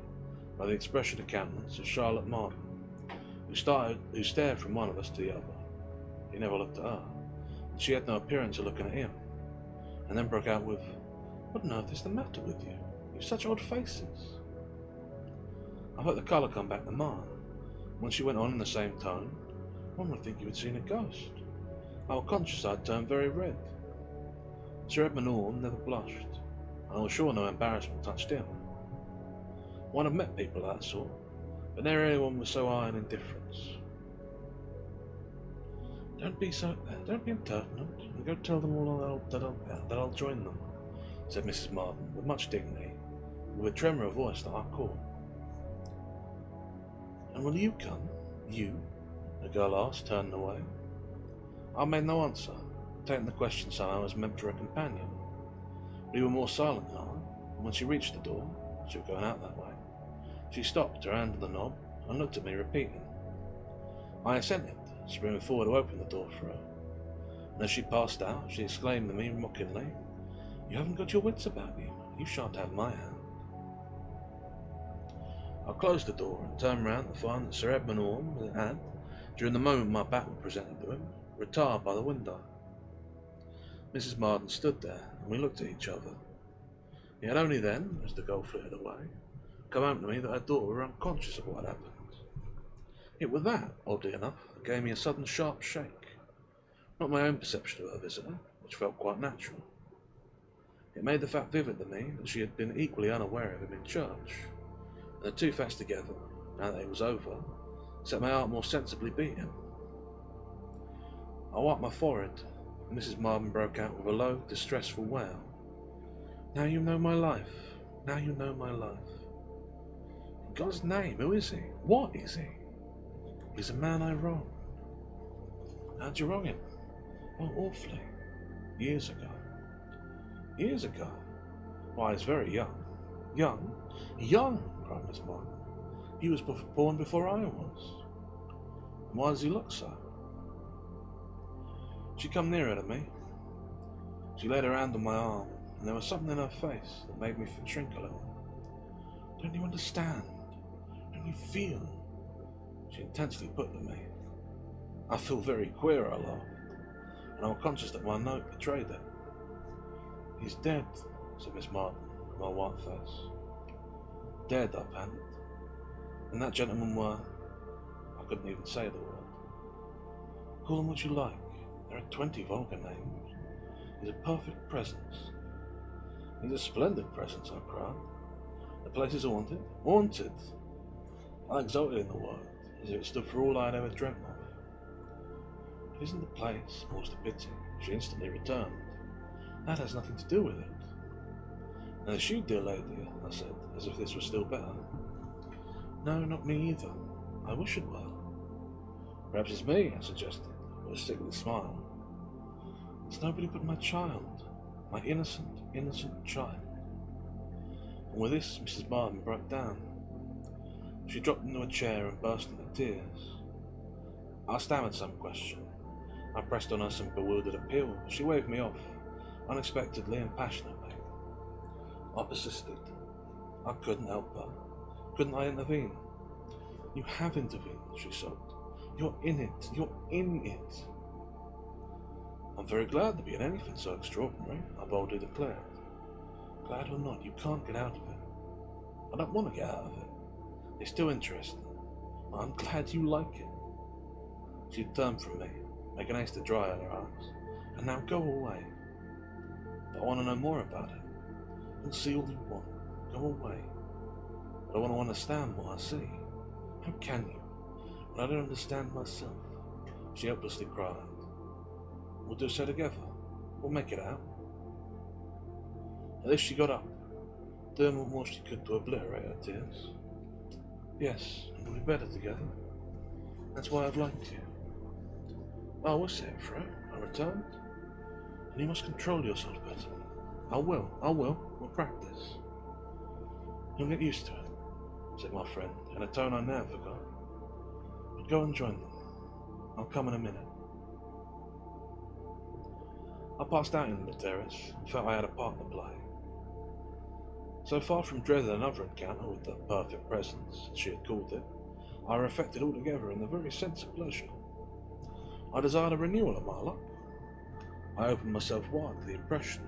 by the expression of countenance of Charlotte Marden, who stared from one of us to the other. He never looked at her, and she had no appearance of looking at him, and then broke out with, "What on earth is the matter with you? You've such odd faces." I felt the colour come back to mine. When she went on in the same tone, "One would think you had seen a ghost." I was conscious I had turned very red. Sir Edmund Orme never blushed, and I was sure no embarrassment touched him. One had met people of that sort, but never anyone with so high an indifference. Don't be impertinent, and go tell them all that I'll join them," said Mrs. Marden with much dignity, with a tremor of voice that I caught. "And will you come? You?" the girl asked, turning away. I made no answer, taking the question somehow as meant for a companion. We were more silent than I, and when she reached the door, she was going out that way, she stopped, her hand on the knob, and looked at me, repeating. I assented, springing forward to open the door for her, and as she passed out, she exclaimed to me mockingly, "You haven't got your wits about you. You shan't have my hand." I closed the door and turned round to find that Sir Edmund Orme had, during the moment my back was presented to him, retired by the window. Mrs. Marden stood there, and we looked at each other. He had only then, as the girl flitted away, come home to me that her daughter were unconscious of what had happened. It was that, oddly enough, that gave me a sudden sharp shake. Not my own perception of her visitor, which felt quite natural. It made the fact vivid to me that she had been equally unaware of him in church, and the two facts together, now that it was over, set my heart more sensibly beating. I wiped my forehead, and Mrs. Marden broke out with a low, distressful wail. "Now you know my life. Now you know my life. In God's name, who is he? What is he? He's a man I wronged." "How'd you wrong him?" "Oh, awfully. Years ago." "Years ago? Why, he's very young." "Young? Young!" cried Miss Marden. "He was born before I was." "And why does he look so?" She come nearer to me. She laid her hand on my arm, and there was something in her face that made me shrink a little. "Don't you understand? Don't you feel?" she intensely put to me. "I feel very queer," I laughed, and I was conscious that my note betrayed it. "He's dead," said Miss Marden, with my white face. "Dead," I panted. "And that gentleman were—" I couldn't even say the word. "Call him what you like. There are 20 vulgar names. He's a perfect presence. He's a splendid presence, I cried. The place is haunted. Haunted! I exulted in the word, as if it stood for all I had ever dreamt of. It isn't the place, more's the pity. She instantly returned. That has nothing to do with it. And it's you, dear lady, I said, as if this was still better. No, not me either. I wish it were. Perhaps it's me, I suggested, with a sickly smile. It's nobody but my child. My innocent, innocent child. And with this, Mrs. Martin broke down. She dropped into a chair and burst into tears. I stammered some question. I pressed on her some bewildered appeal. She waved me off, unexpectedly and passionately. I persisted. I couldn't help her. Couldn't I intervene? You have intervened, she sobbed. You're in it. You're in it. I'm very glad to be in anything so extraordinary, I boldly declared. Glad or not, you can't get out of it. I don't want to get out of it. It's too interesting. I'm glad you like it. She turned from me, making haste to dry her eyes. And now go away. But I want to know more about it. You'll see all you want. Go away. But I want to understand what I see. How can you, when I don't understand myself? She helplessly cried. We'll do so together. We'll make it out. At this she got up, doing what more she could to obliterate her tears. Yes, we'll be better together. That's why I've liked you. Oh, what's that, Fro? I returned. And you must control yourself better. I will. We'll practice. You'll get used to it, said my friend, in a tone I now forgot. But go and join them. I'll come in a minute. I passed out into the terrace and felt I had a part to play. So far from dreading another encounter with the perfect presence, as she had called it, I were affected altogether in the very sense of pleasure. I desired a renewal of my luck. I opened myself wide to the impression.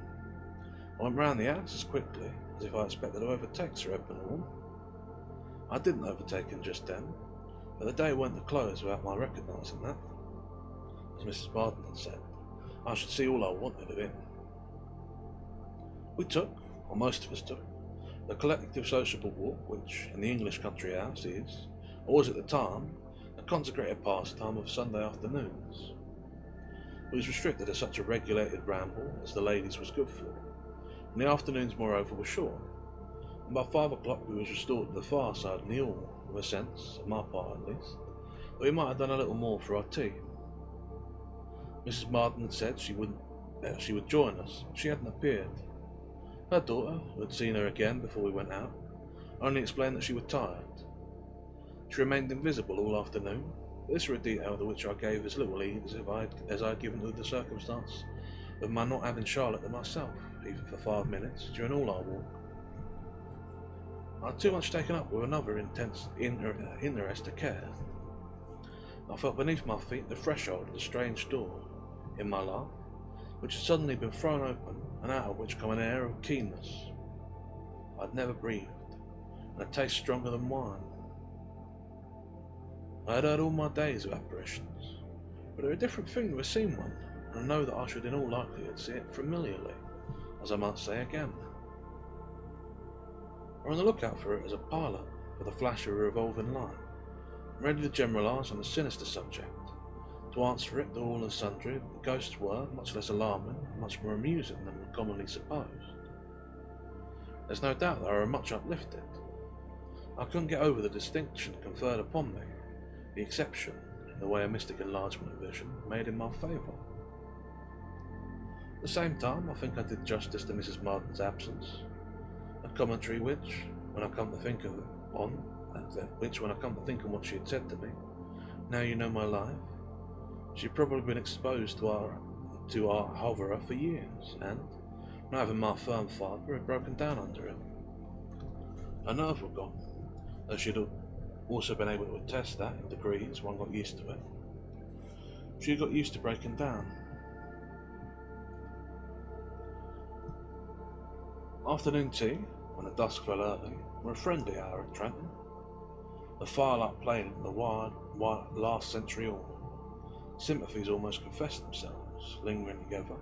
I went round the house as quickly as if I expected to overtake Sire Edmund Orme. I didn't overtake him just then, but the day went to close without my recognising that. As Mrs. Martin had said, I should see all I wanted of him. We took, or most of us took, the collective sociable walk which, in the English country house, is, or was at the time, a consecrated pastime of Sunday afternoons. It was restricted to such a regulated ramble as the ladies was good for, and the afternoons moreover were short, and by 5 o'clock we was restored to the far side of the hall, with a sense, on my part at least, that we might have done a little more for our tea. Mrs. Martin had said she would join us. She hadn't appeared. Her daughter, who had seen her again before we went out, only explained that she was tired. She remained invisible all afternoon. This was a detail to which I gave as little heed as I had given to the circumstance of my not having Charlotte to myself, even for 5 minutes, during all our walk. I had too much taken up with another intense interest to care. I felt beneath my feet the threshold of the strange door in my life, which had suddenly been thrown open, and out of which came an air of keenness I had never breathed, and a taste stronger than wine. I had heard all my days of apparitions, but they're a different thing to have seen one, and I know that I should in all likelihood see it familiarly, as I might say again. I were on the lookout for it as a pilot with a flash of a revolving light, ready to generalise on a sinister subject. To answer it, to all and sundry, the ghosts were much less alarming and much more amusing than we commonly supposed. There's no doubt that I were much uplifted. I couldn't get over the distinction conferred upon me, the exception, in the way of mystic enlargement of vision, made in my favour. At the same time, I think I did justice to Mrs. Martin's absence, a commentary which, when I come to think of on what she had said to me, now you know my life, she'd probably been exposed to our hoverer for years, and, not having my firm father, had broken down under it. Her nerve were gone, though she'd also been able to attest that, in degrees, one got used to it. She had got used to breaking down. Afternoon tea, when the dusk fell early, were a friendly hour at Trenton. The firelight played in the wide last century hall. Sympathies almost confessed themselves, lingering together,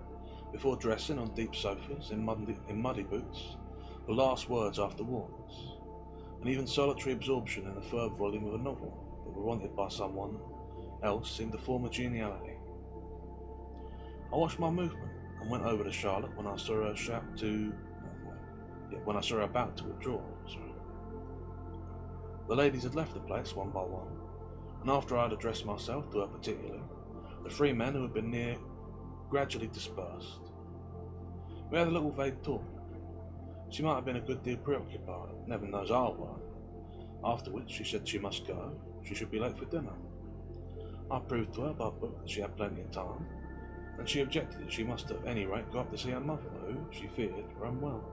before dressing on deep sofas in muddy boots, the last words after walks, and even solitary absorption in the third volume of a novel that were wanted by someone else seemed a form of geniality. I watched my movement and went over to Charlotte when I saw her about to withdraw. The ladies had left the place one by one, and after I had addressed myself to her particularly, the three men who had been near gradually dispersed. We had a little vague talk. She might have been a good deal preoccupied, never knows I were. After which she said she must go, she should be late for dinner. I proved to her by book that she had plenty of time, and she objected that she must at any rate go up to see her mother, who, she feared, were unwell.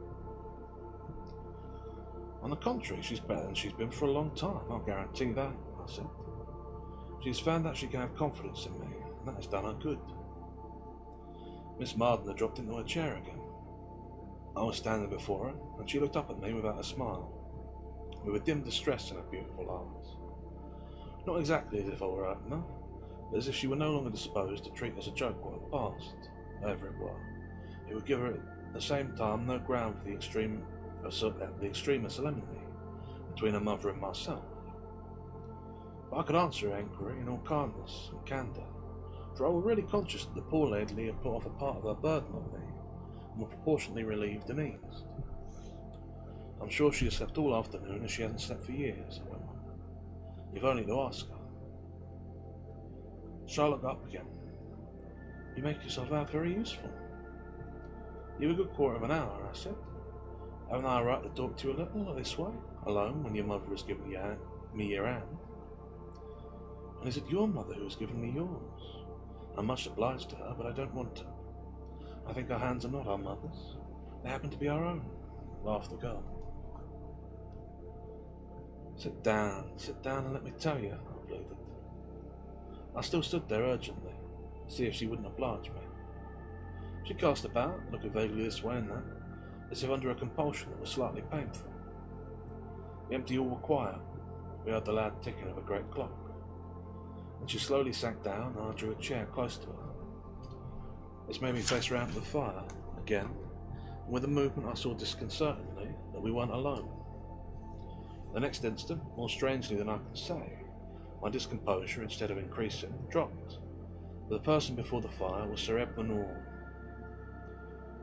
On the contrary, she's better than she's been for a long time, I'll guarantee that, I said. She's found that she can have confidence in me, and that has done her good. Miss Marden had dropped into her chair again. I was standing before her, and she looked up at me without a smile, with a dim distress in her beautiful eyes. Not exactly as if I were hurting her, but as if she were no longer disposed to treat as a joke what had passed, whatever it were. It would give her at the same time no ground for the extreme of solemnity between her mother and myself. But I could answer her inquiry in all kindness and candour, for I was really conscious that the poor lady had put off a part of her burden on me, and was proportionately relieved and eased. I'm sure she has slept all afternoon as she hasn't slept for years, I went on. You've only to ask her. Charlotte got up again. You make yourself out very useful. You've a good quarter of an hour, I said. Haven't I a right to talk to you a little this way, alone, when your mother has given me your hand? And is it your mother who has given me yours? I'm much obliged to her, but I don't want to. I think our hands are not our mother's. They happen to be our own, laughed the girl. Sit down and let me tell you, I pleaded. I still stood there urgently, to see if she wouldn't oblige me. She cast about, looking vaguely this way and that, as if under a compulsion that was slightly painful. The empty hall were quiet. We heard the loud ticking of a great clock. And she slowly sank down, and I drew a chair close to her. This made me face round to the fire, again, and with a movement I saw disconcertingly that we weren't alone. The next instant, more strangely than I can say, my discomposure, instead of increasing, dropped. For the person before the fire was Sire Edmund Orme.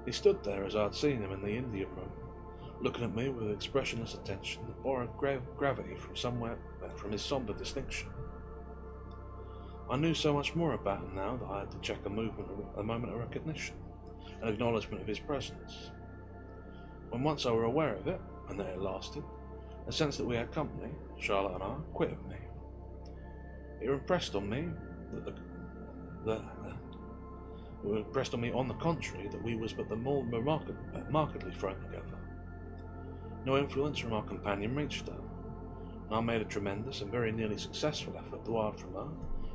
He stood there as I had seen him in the India room, looking at me with expressionless attention that borrowed gravity from his sombre distinction. I knew so much more about him now that I had to check a moment of recognition, an acknowledgement of his presence. When once I were aware of it, and that it lasted, the sense that we had company, Charlotte and I, quitted me. It impressed on me on the contrary that we was but the more markedly thrown together. No influence from our companion reached her, and I made a tremendous and very nearly successful effort to hide from her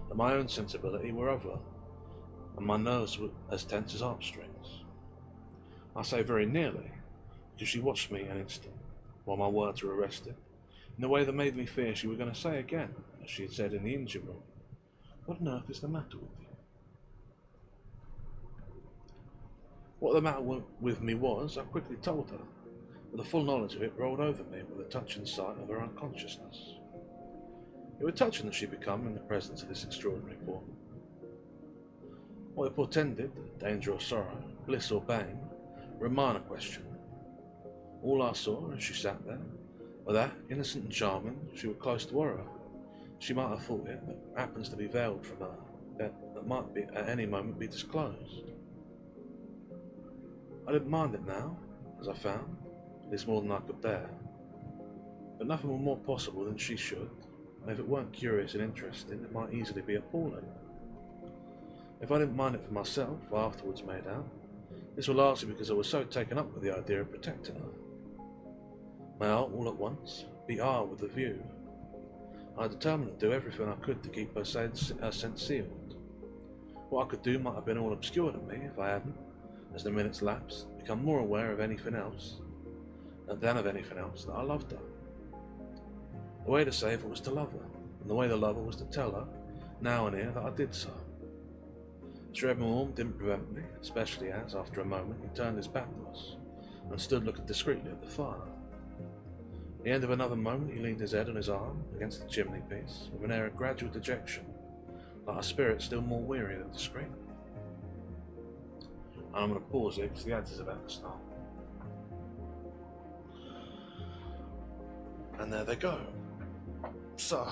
that my own sensibility were over, and my nerves were as tense as harp strings. I say very nearly, because she watched me an instant, while my words were arrested, in a way that made me fear she were going to say again, as she had said in the engine room, "What on earth is the matter with you?" What the matter with me was, I quickly told her, but the full knowledge of it rolled over me with a touching sight of her unconsciousness. It was touching that she had become in the presence of this extraordinary portent. What it portended, danger or sorrow, bliss or bane, were a minor question. All I saw as she sat there, was that, innocent and charming, she was close to her. She might have thought it, but happens to be veiled from her, that might be at any moment be disclosed. I didn't mind it now, as I found, at least more than I could bear. But nothing were more possible than she should, and if it weren't curious and interesting, it might easily be appalling. If I didn't mind it for myself, I afterwards made out, this was largely because I was so taken up with the idea of protecting her. My heart, all at once, beat hard with the view. I determined to do everything I could to keep her sense sealed. What I could do might have been all obscure to me if I hadn't, as the minutes lapsed, become more aware of anything else, that I loved her. The way to save her was to love her, and the way to love her was to tell her, now and here, that I did so. Sire Edmund Orme didn't prevent me, especially as, after a moment, he turned his back to us and stood looking discreetly at the fire. At the end of another moment, he leaned his head on his arm against the chimney piece with an air of gradual dejection, like a spirit still more weary than discreet. And I'm going to pause here because the ads is about to start. And there they go. So,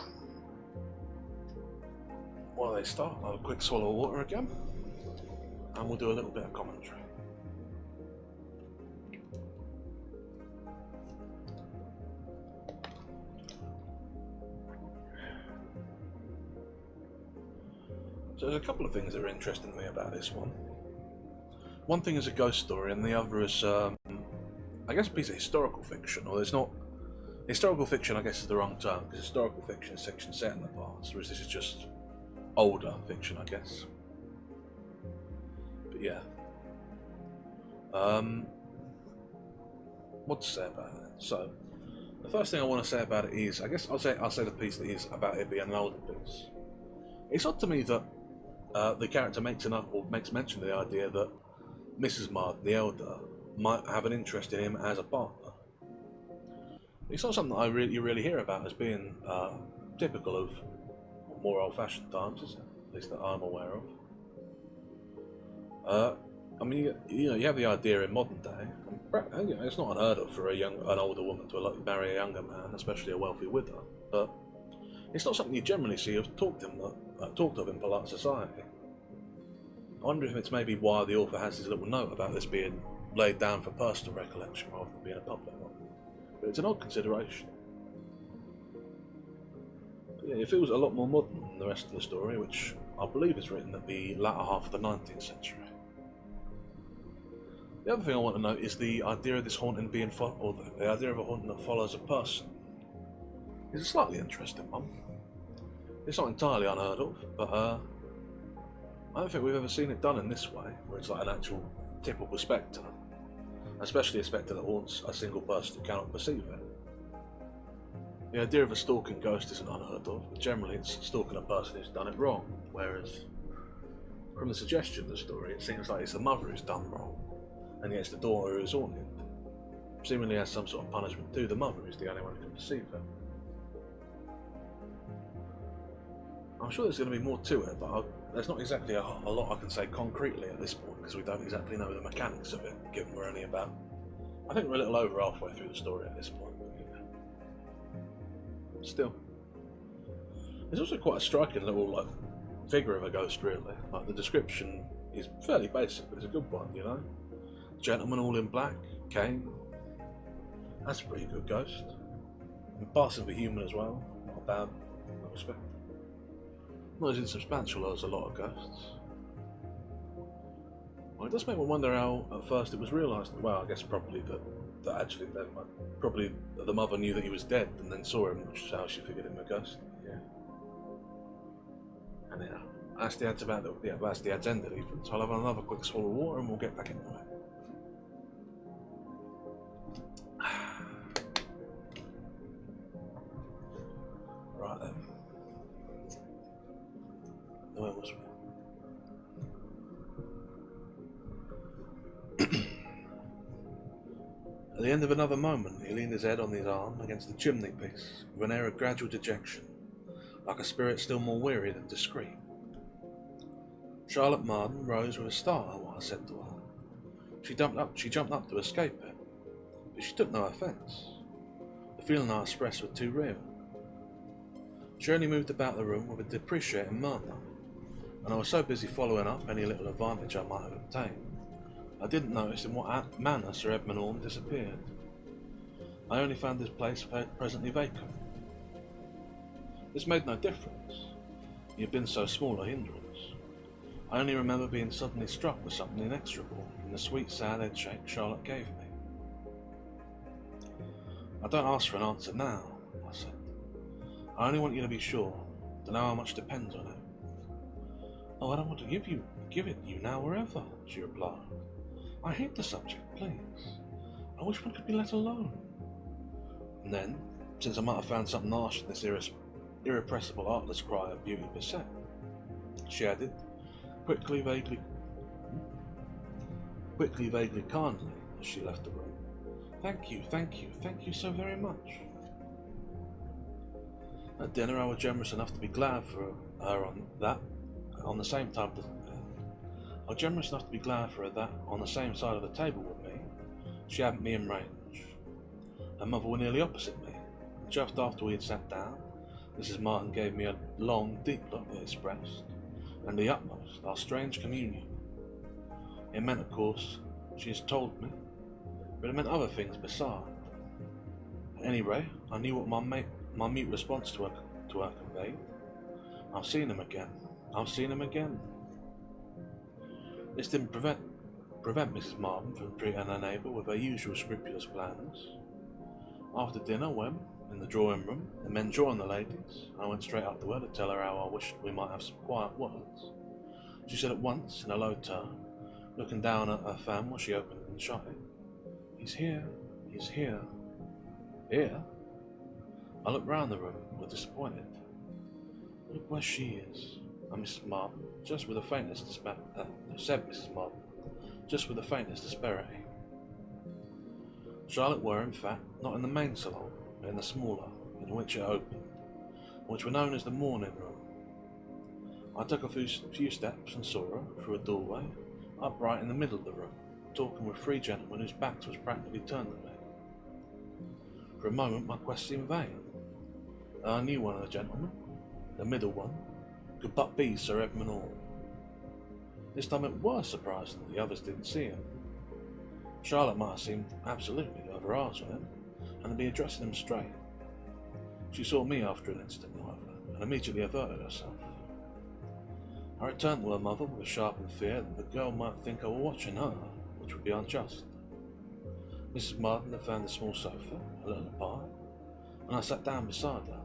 while they start, I'll have a quick swallow of water again, and we'll do a little bit of commentary. So there's a couple of things that are interesting to me about this one. One thing is a ghost story, and the other is, I guess, a piece of historical fiction. Or there's not historical fiction. I guess is the wrong term, because historical fiction is fiction set in the past, whereas this is just older fiction, I guess. But yeah, what to say about it? So, the first thing I want to say about it is, I guess I'll say the piece that is about it being an older piece. It's odd to me that the character makes mention of the idea that Mrs. Marden, the elder, might have an interest in him as a partner. It's not something that you really hear about as being typical of more old-fashioned times, is it? At least that I'm aware of. I mean, you have the idea in modern day. It's not unheard of for an older woman to marry a younger man, especially a wealthy widow. But it's not something you generally see talked of in polite society. I wonder if it's maybe why the author has his little note about this being laid down for personal recollection rather than being a public one. But it's an odd consideration. But yeah, it feels a lot more modern than the rest of the story, which I believe is written at the latter half of the 19th century. The other thing I want to note is the idea of this haunting being the idea of a haunting that follows a person. It's a slightly interesting one. It's not entirely unheard of, but I don't think we've ever seen it done in this way, where it's like an actual typical spectre, especially a spectre that haunts a single person who cannot perceive it. The idea of a stalking ghost isn't unheard of, but generally it's stalking a person who's done it wrong, whereas from the suggestion of the story, it seems like it's the mother who's done wrong, and yet it's the daughter who is haunted, seemingly as some sort of punishment to the mother who's the only one who can perceive it. I'm sure there's going to be more to it, but there's not exactly a lot I can say concretely at this point, because we don't exactly know the mechanics of it, given we're only about, I think we're a little over halfway through the story at this point. Still, it's also quite a striking little figure of a ghost, really. Like, the description is fairly basic, but it's a good one, you know. Gentleman all in black, cane. That's a pretty good ghost. And passing for human as well, not bad in that respect. Not as insubstantial as a lot of ghosts. Well, it does make one wonder how at first it was realised. Well, I guess probably that actually probably the mother knew that he was dead and then saw him, which is how she figured him a ghost. Yeah. And yeah, that's the ads about it. Yeah, that's the ads ended even. So I'll have another quick swallow of water and we'll get back into it. Right then. Where was we? At the end of another moment, he leaned his head on his arm against the chimney piece with an air of gradual dejection, like a spirit still more weary than discreet. Charlotte Marden rose with a start at what I said to her. She jumped up to escape it, but she took no offence. The feeling I expressed was too real. She only moved about the room with a depreciating manner, and I was so busy following up any little advantage I might have obtained, I didn't notice in what manner Sir Edmund Orme disappeared. I only found his place presently vacant. This made no difference. He had been so small a hindrance. I only remember being suddenly struck with something inexorable in the sweet sad headshake Charlotte gave me. I don't ask for an answer now, I said. I only want you to be sure, to know how much depends on it. Oh, I don't want to give it you now or ever, she replied. I hate the subject, please. I wish one could be let alone. And then, since I might have found something harsh in this irrepressible artless cry of beauty beset, she added, quickly, vaguely kindly, as she left the room. Thank you so very much. At dinner, I was generous enough to be glad for her on that. On the same time, I was generous enough to be glad for her that on the same side of the table with me, she hadn't me in range. Her mother were nearly opposite me. Just after we had sat down, Mrs. Martin gave me a long, deep look that expressed, and the utmost, our strange communion. It meant, of course, she has told me, but it meant other things beside. At any rate, I knew what my mute response to her conveyed. I've seen him again. This didn't prevent Mrs. Martin from treating her neighbour with her usual scrupulous blandness. After dinner, when, in the drawing room, the men joined the ladies, I went straight up to her to tell her how I wished we might have some quiet words. She said at once, in a low tone, looking down at her fan while she opened and shut it, He's here. Here? I looked round the room, and was disappointed. Look where she is, and Mrs. Martin, just with the faintest said Mrs. Martin, just with the faintest asperity. Charlotte were, in fact, not in the main salon, but in the smaller, in which it opened, which were known as the morning room. I took a few steps and saw her, through a doorway, upright in the middle of the room, talking with three gentlemen whose backs was practically turned at me. For a moment my quest seemed vain. I knew one of the gentlemen, the middle one, could but be Sire Edmund Orme. This time it was surprising that the others didn't see him. Charlotte might have seemed absolutely to have her eyes on him, and to be addressing him straight. She saw me after an instant, however, and immediately averted herself. I returned to her mother with a sharpened fear that the girl might think I were watching her, which would be unjust. Mrs. Martin had found a small sofa, a little apart, and I sat down beside her.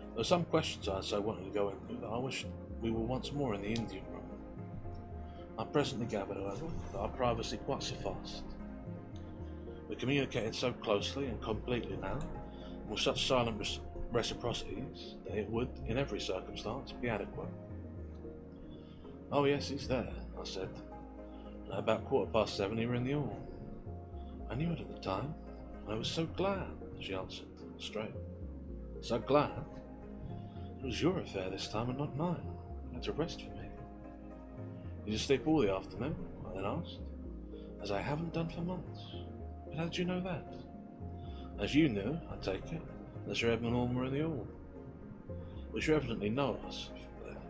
There were some questions I so wanted to go into that I wished we were once more in the Indian room. I presently gathered, however, that our privacy quite sufficed. We communicated so closely and completely now, and with such silent reciprocities, that it would, in every circumstance, be adequate. Oh yes, he's there, I said. And at about 7:15 we were in the hall. I knew it at the time, and I was so glad, she answered, straight. So glad? It was your affair this time and not mine. You had to rest for me. Did you sleep all the afternoon? I then asked. As I haven't done for months. But how did you know that? As you knew, I take it, that Sir Edmund Orme were in the hall. We shall evidently know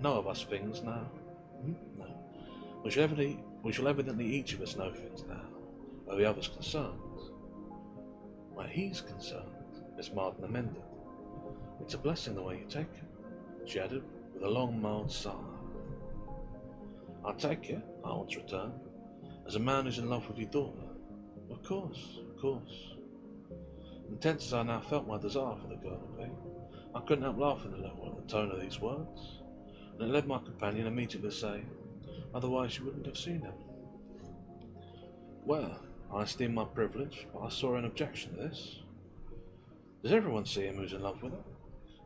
of us things now. No. We shall evidently each of us know things now, where the other's concerned. Where he's concerned, Miss Martin amended. It's a blessing the way you take it, she added, with a long, mild sigh. I take it, I once returned, as a man who's in love with your daughter. Of course. Intense as I now felt my desire for the girl to be, I couldn't help laughing a little at the tone of these words, and it led my companion immediately to say, otherwise you wouldn't have seen him. Well, I esteem my privilege, but I saw an objection to this. Does everyone see him who's in love with her?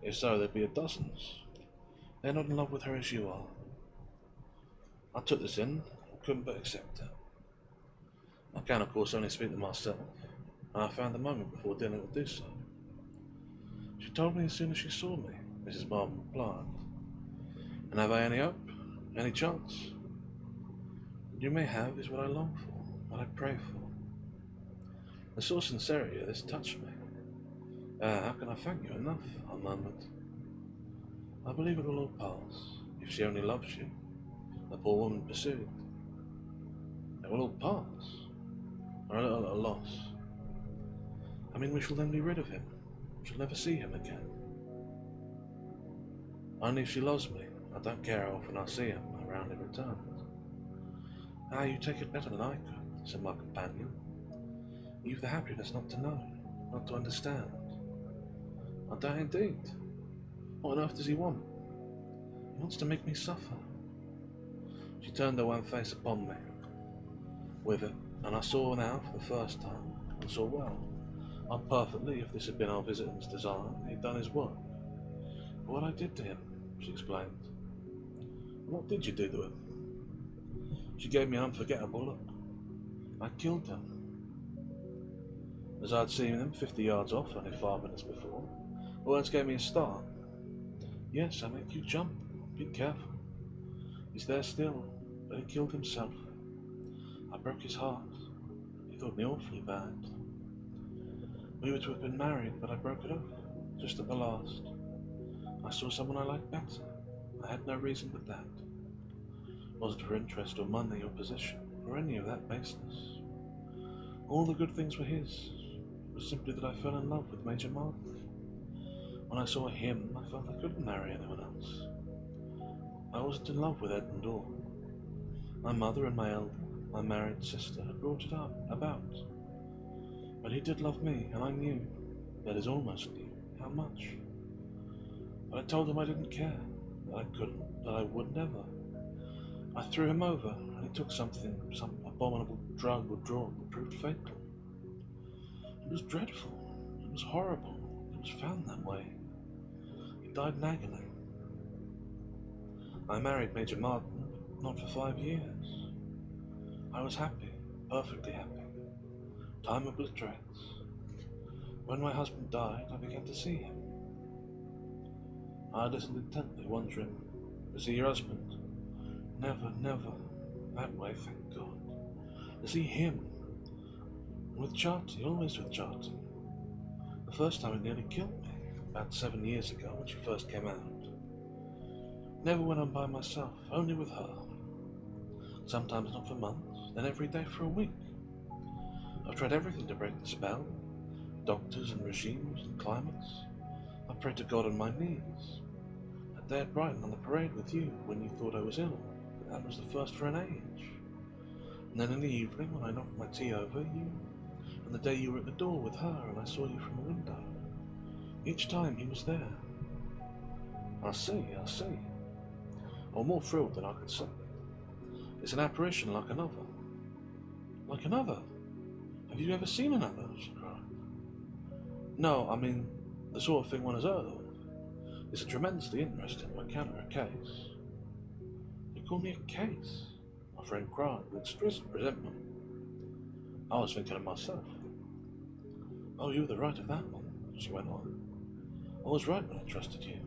If so, there'd be dozens. They're not in love with her as you are. I took this in and couldn't but accept it. I can, of course, only speak to myself, and I found a moment before dinner to do so. She told me as soon as she saw me, Mrs. Martin replied. And have I any hope? Any chance? What you may have is what I long for, what I pray for. The sort of sincerity of this touched me. How can I thank you enough? I murmured. I believe it will all pass, if she only loves you, the poor woman pursued. It will all pass. I'm a little at a loss. I mean, we shall then be rid of him. We shall never see him again. Only if she loves me, I don't care how often I see him, I roundly returned. Ah, you take it better than I could, said my companion. You've the happiness not to know, not to understand. I don't indeed. What on earth does he want? He wants to make me suffer. She turned her wan face upon me with it, and I saw now for the first time, and saw well, how perfectly, if this had been our visitor's desire, he'd done his work. But what I did to him, she explained. What did you do to him? She gave me an unforgettable look. I killed him. As I'd seen him 50 yards off only 5 minutes before, words gave me a start. Yes, I make you jump. Be careful. He's there still, but he killed himself. I broke his heart. He thought me awfully bad. We were to have been married, but I broke it off, just at the last. I saw someone I liked better. I had no reason but that. It wasn't for interest or money or position, or any of that baseness. All the good things were his. It was simply that I fell in love with Major Martin. When I saw him, I felt I couldn't marry anyone else. I wasn't in love with Edmund Orme. My mother and my married sister had brought it about. But he did love me, and I knew, that is almost knew, how much. But I told him I didn't care, that I couldn't, that I would never. I threw him over, and he took some abominable drug or drug that proved fatal. It was dreadful. It was horrible. It was found that way. He died in agony. I married Major Martin, not for 5 years. I was happy, perfectly happy. Time obliterates. When my husband died, I began to see him. I listened intently, wondering, is he your husband? Never, never. That way, thank God. To see him. And with Charty, always with Charty. The first time it nearly killed me, about 7 years ago when she first came out. Never went on by myself, only with her. Sometimes not for months, then every day for a week. I've tried everything to break the spell. Doctors and regimes and climates. I prayed to God on my knees. That day at Brighton on the parade with you when you thought I was ill. That was the first for an age. And then in the evening when I knocked my tea over, you, and the day you were at the door with her and I saw you from the window. Each time he was there. I see. I'm more thrilled than I could say. It's an apparition like another. Like another? Have you ever seen another? She cried. No, I mean, the sort of thing one has heard of. It's a tremendously interesting account of a case. You call me a case? My friend cried with exquisite resentment. I was thinking of myself. Oh, you were the right of that one, she went on. I was right when I trusted you.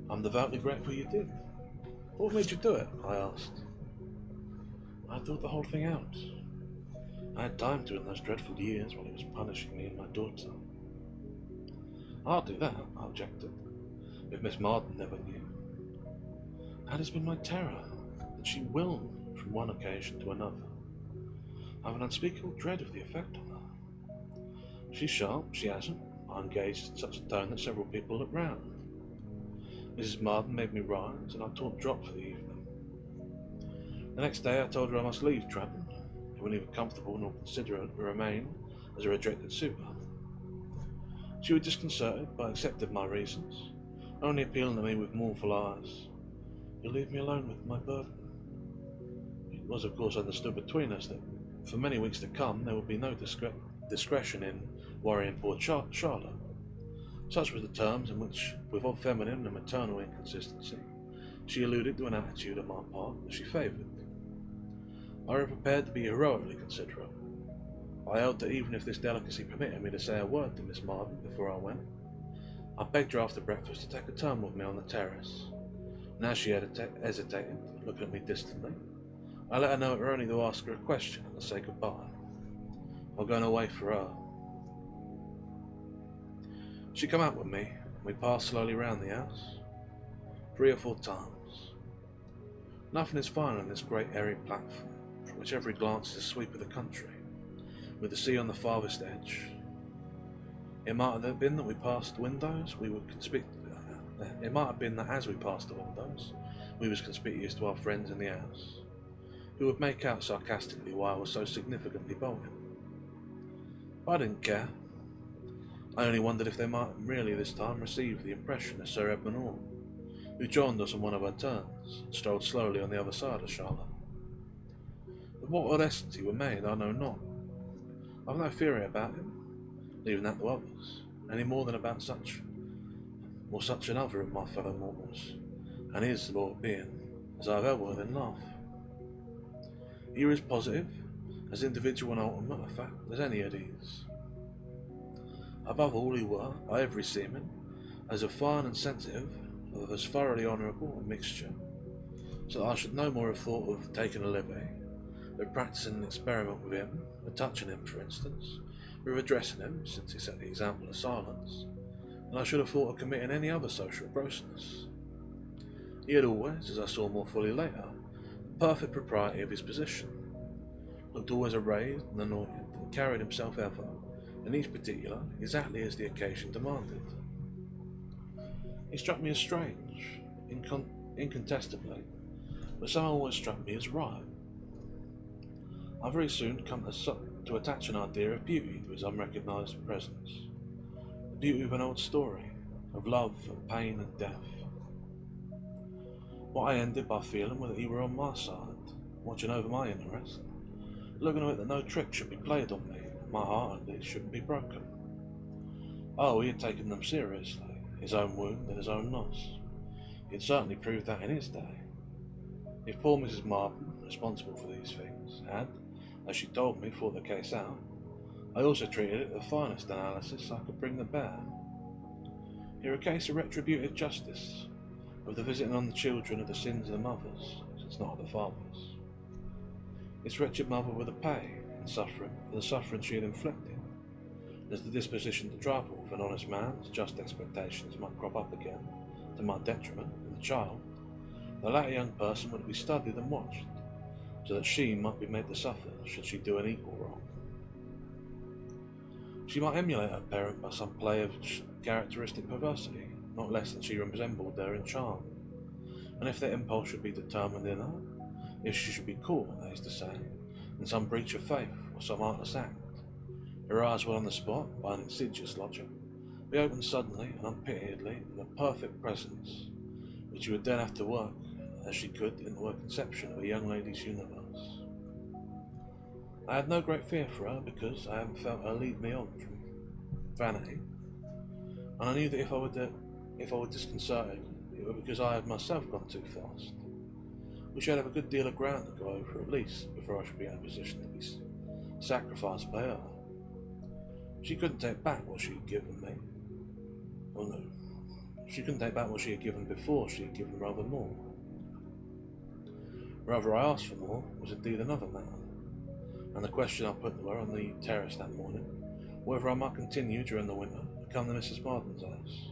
I'm devoutly grateful you did. What made you do it? I asked. I thought the whole thing out. I had time to in those dreadful years while he was punishing me and my daughter. I'll do that, I objected, if Miss Martin never knew. That has been my terror, that she will, from one occasion to another. I have an unspeakable dread of the effect on her. She's sharp, she hasn't. I engaged in such a tone that several people looked round. Mrs. Martin made me rise, and I taught drop for the evening. The next day I told her I must leave Tratton. It wouldn't even comfortable nor considerate to remain as a rejected suitor. She was disconcerted, but accepted my reasons, only appealing to me with mournful eyes. You'll leave me alone with my burden. It was of course understood between us that for many weeks to come there would be no discretion in worrying poor Charlotte. Such were the terms in which, with odd feminine and maternal inconsistency, she alluded to an attitude on my part that she favoured. I was prepared to be heroically considerate. I held that even if this delicacy permitted me to say a word to Miss Martin before I went, I begged her after breakfast to take a turn with me on the terrace. And as she hesitated, looking at me distantly, I let her know it were only to ask her a question and to say goodbye. I'm going away for her. She came out with me, and we passed slowly round the house, 3 or 4 times. Nothing is finer than this great airy platform, from which every glance is a sweep of the country, with the sea on the farthest edge. It might have been that we passed the windows, It might have been that as we passed the windows, we was conspicuous to our friends in the house, who would make out sarcastically why I was so significantly bowing. But I didn't care. I only wondered if they might really this time receive the impression of Sire Edmund Orme, who joined us on one of our turns and strolled slowly on the other side of Charlotte. Of what audacity were made, I know not. I've no theory about him, leaving that to others, any more than about such another of my fellow mortals, and his Lord being, as I have ever in life. He were as positive, as individual and ultimate a fact as any of these. Above all, he were, by every seeming, as fine and sensitive, of as thoroughly honourable a mixture, so that I should no more have thought of taking a liberty, of practising an experiment with him, of touching him, for instance, or of addressing him, since he set the example of silence, than I should have thought of committing any other social grossness. He had always, as I saw more fully later, the perfect propriety of his position, looked always arrayed and anointed, and carried himself ever, in each particular, exactly as the occasion demanded. He struck me as strange, incontestably, but somehow always struck me as right. I very soon come to attach an idea of beauty to his unrecognised presence, the beauty of an old story, of love and pain and death. What I ended by feeling was that he were on my side, watching over my interest, looking to it that no trick should be played on me, my heart at least shouldn't be broken. Oh, he had taken them seriously, his own wound and his own loss. He had certainly proved that in his day. If poor Mrs. Martin, responsible for these things, had, as she told me, fought the case out, I also treated it with the finest analysis I could bring to bear. Here a case of retributive justice, of the visiting on the children of the sins of the mothers, since not of the fathers. Its wretched mother with a pay and suffering for the suffering she had inflicted, as the disposition to trifle with an honest man's just expectations might crop up again, to my detriment, in the child, the latter young person would be studied and watched, so that she might be made to suffer should she do an equal wrong. She might emulate her parent by some play of characteristic perversity, not less than she resembled her in charm, and if that impulse should be determined in her, if she should be caught, that is to say, in some breach of faith or some artless act, her eyes will on the spot, by an insidious logic, be opened suddenly and unpitiedly in a perfect presence, which she would then have to work as she could into her conception of a young lady's universe. I had no great fear for her because I hadn't felt her lead me on from vanity, and I knew that if I were disconcerted, it was because I had myself gone too fast. We should have a good deal of ground to go over at least before I should be in a position to be sacrificed by her. She couldn't take back what she had given me. Oh no, she couldn't take back what she had given before. She had given rather more. Rather I asked for more was indeed another matter, and the question I put to her on the terrace that morning, whether I might continue during the winter to come to Mrs. Martin's house.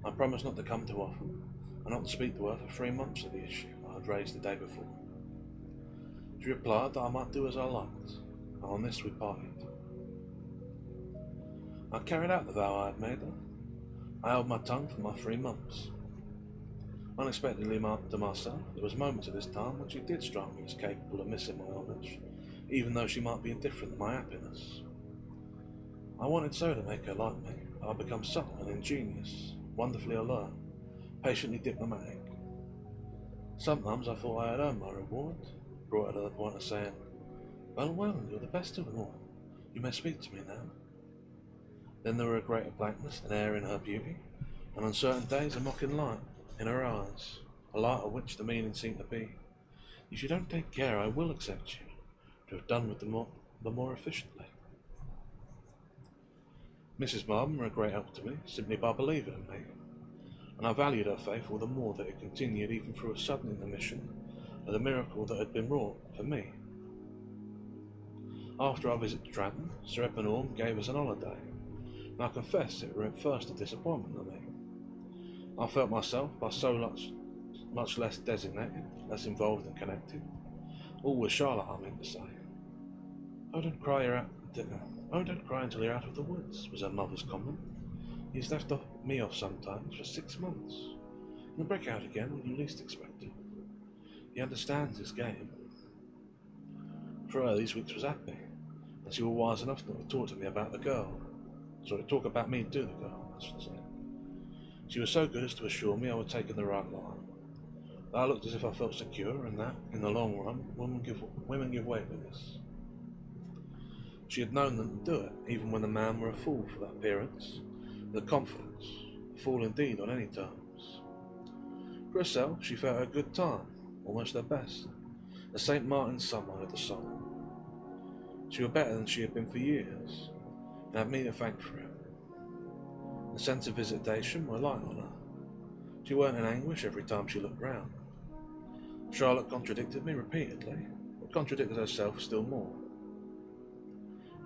I promised not to come too often, and not to speak to her for 3 months of the issue I had raised the day before. She replied that I might do as I liked, and on this we parted. I carried out the vow I had made her. I held my tongue for my 3 months. Unexpectedly to myself, there was moments at this time when she did strike me as capable of missing my homage, even though she might be indifferent to my happiness. I wanted so to make her like me, that I had become subtle and ingenious, wonderfully alert, patiently diplomatic. Sometimes I thought I had earned my reward, brought her to the point of saying, well, you're the best of them all. You may speak to me now." Then there were a greater blankness and air in her beauty, and on certain days a mocking light in her eyes, a light of which the meaning seemed to be, "If you don't take care, I will accept you, to have done with the more efficiently." Mrs. Martin were a great help to me, simply by believing in me, and I valued her faith all the more that it continued even through a sudden intermission of the miracle that had been wrought for me. After our visit to Tratton, Sire Edmund Orme gave us an holiday, and I confess it were at first a disappointment to me. I felt myself, by so much less designated, less involved and connected, all with Charlotte, I mean to say. "Oh, don't cry until you're out of the woods," was her mother's comment. "He's left me off sometimes for 6 months. He'll break out again when you least expect it. He understands his game." For her, these weeks was happy, and she was wise enough not to talk to me about the girl. Talk about me to the girl, I should say. She was so good as to assure me I was taking the right line. That I looked as if I felt secure, and that, in the long run, women give way to this. She had known them to do it, even when the man were a fool for that appearance, with confidence, a fool indeed on any terms. For herself, she felt a good time, almost her best, The St. Martin's summer of the soul. She were better than she had been for years, and had me to thank for it. The sense of visitation were light on her. She weren't in anguish every time she looked round. Charlotte contradicted me repeatedly, but contradicted herself still more.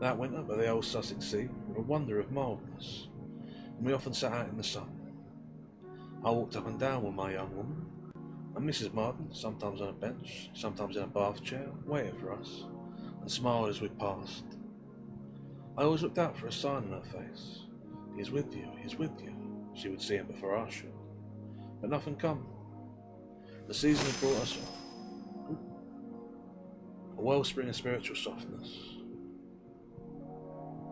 That winter by the old Sussex sea were a wonder of mildness, and we often sat out in the sun. I walked up and down with my young woman, and Mrs. Martin, sometimes on a bench, sometimes in a bath chair, waited for us, and smiled as we passed. I always looked out for a sign on her face. "He is with you, he is with you," she would see him before I should. But nothing come. The season had brought us a wellspring of spiritual softness.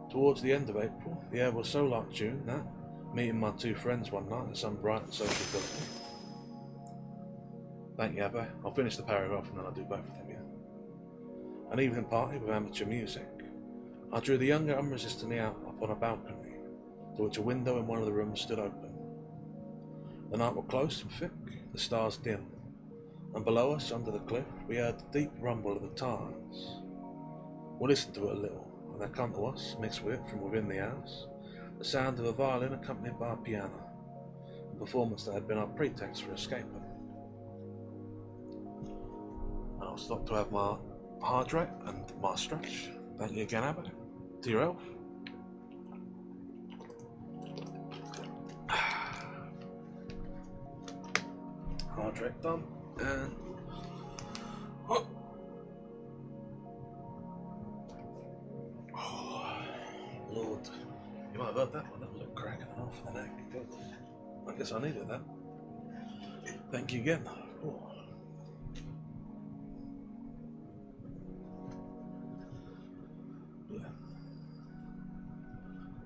Towards the end of April, the air was so like June that, meeting my two friends one night at some bright and sociability. Thank you, Abbe. I'll finish the paragraph and then I'll do both of them, yeah. An evening party with amateur music. I drew the younger unresistingly out upon a balcony, to which a window in one of the rooms stood open. The night was close and thick, the stars dim, and below us, under the cliff, we heard the deep rumble of the tides. We listened to it a little, and there came to us, mixed with it from within the house, the sound of a violin accompanied by a piano, a performance that had been our pretext for escaping. I'll stop to have my hydrate and my stretch. Thank you again, Abbe. To your health. Hydrate done, and oh, Lord, you might have heard that one. That was a crack and a half in the neck. Good. I guess I needed that. Thank you again. Oh. Yeah.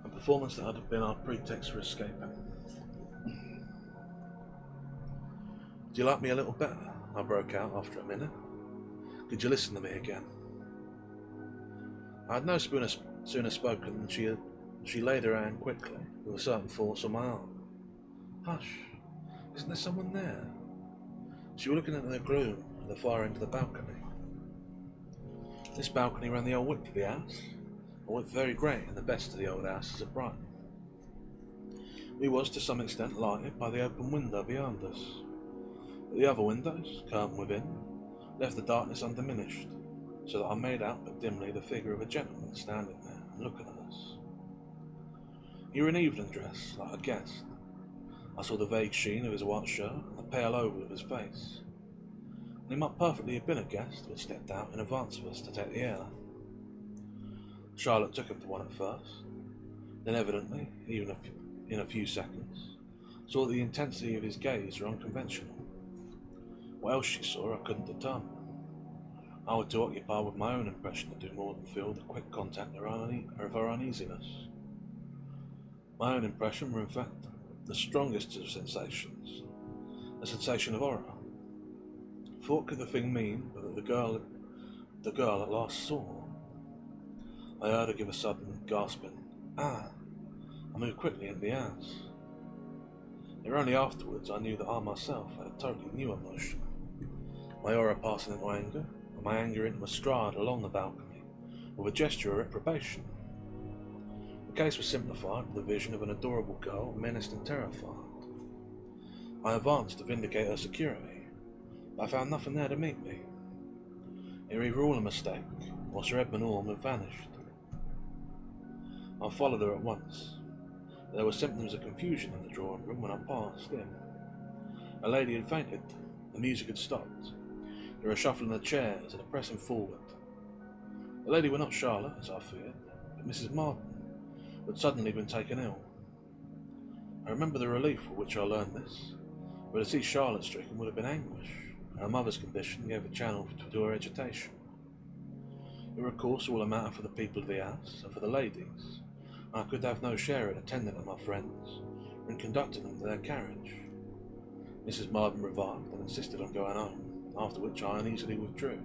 A performance that had been our pretext for escaping. Do you like me a little better? I broke out after a minute. Could you listen to me again? I had no sooner spoken than she laid her hand quickly, with a certain force, on my arm. Hush! Isn't there someone there? She was looking into the gloom at the far end of the balcony. This balcony ran the old width of the house, a width very great in the best of the old houses at Brighton. We was to some extent lighted by the open window behind us. The other windows, curtained within, left the darkness undiminished, so that I made out but dimly the figure of a gentleman standing there and looking at us. He were in evening dress, like a guest. I saw the vague sheen of his white shirt and the pale oval of his face. And he might perfectly have been a guest who had stepped out in advance of us to take the air. Charlotte took him for one at first, then evidently, even in a few seconds, saw that the intensity of his gaze were unconventional. What else she saw I couldn't determine. I was too occupied with my own impression to do more than feel the quick contact of her uneasiness. My own impression were in fact the strongest of sensations, a sensation of horror. For what could the thing mean but that the girl at last saw? I heard her give a sudden, gasping, "Ah!" I moved quickly into the house. It was only afterwards I knew that I myself had a totally new emotion. My horror passing into anger, and my anger into a stride along the balcony, with a gesture of reprobation. The case was simplified with the vision of an adorable girl, menaced and terrified. I advanced to vindicate her security, but I found nothing there to meet me. It was either all a mistake, or Sire Edmund Orme had vanished. I followed her at once. There were symptoms of confusion in the drawing room when I passed in. A lady had fainted, the music had stopped. There were a shuffling of chairs and a pressing forward. The lady was not Charlotte, as I feared, but Mrs. Martin, who had suddenly been taken ill. I remember the relief with which I learned this, but to see Charlotte stricken would have been anguish, and her mother's condition gave a channel to her agitation. It was of course all a matter for the people of the house, and for the ladies. I could have no share in attending to my friends, or in conducting them to their carriage. Mrs. Martin revived and insisted on going home, after which I uneasily withdrew.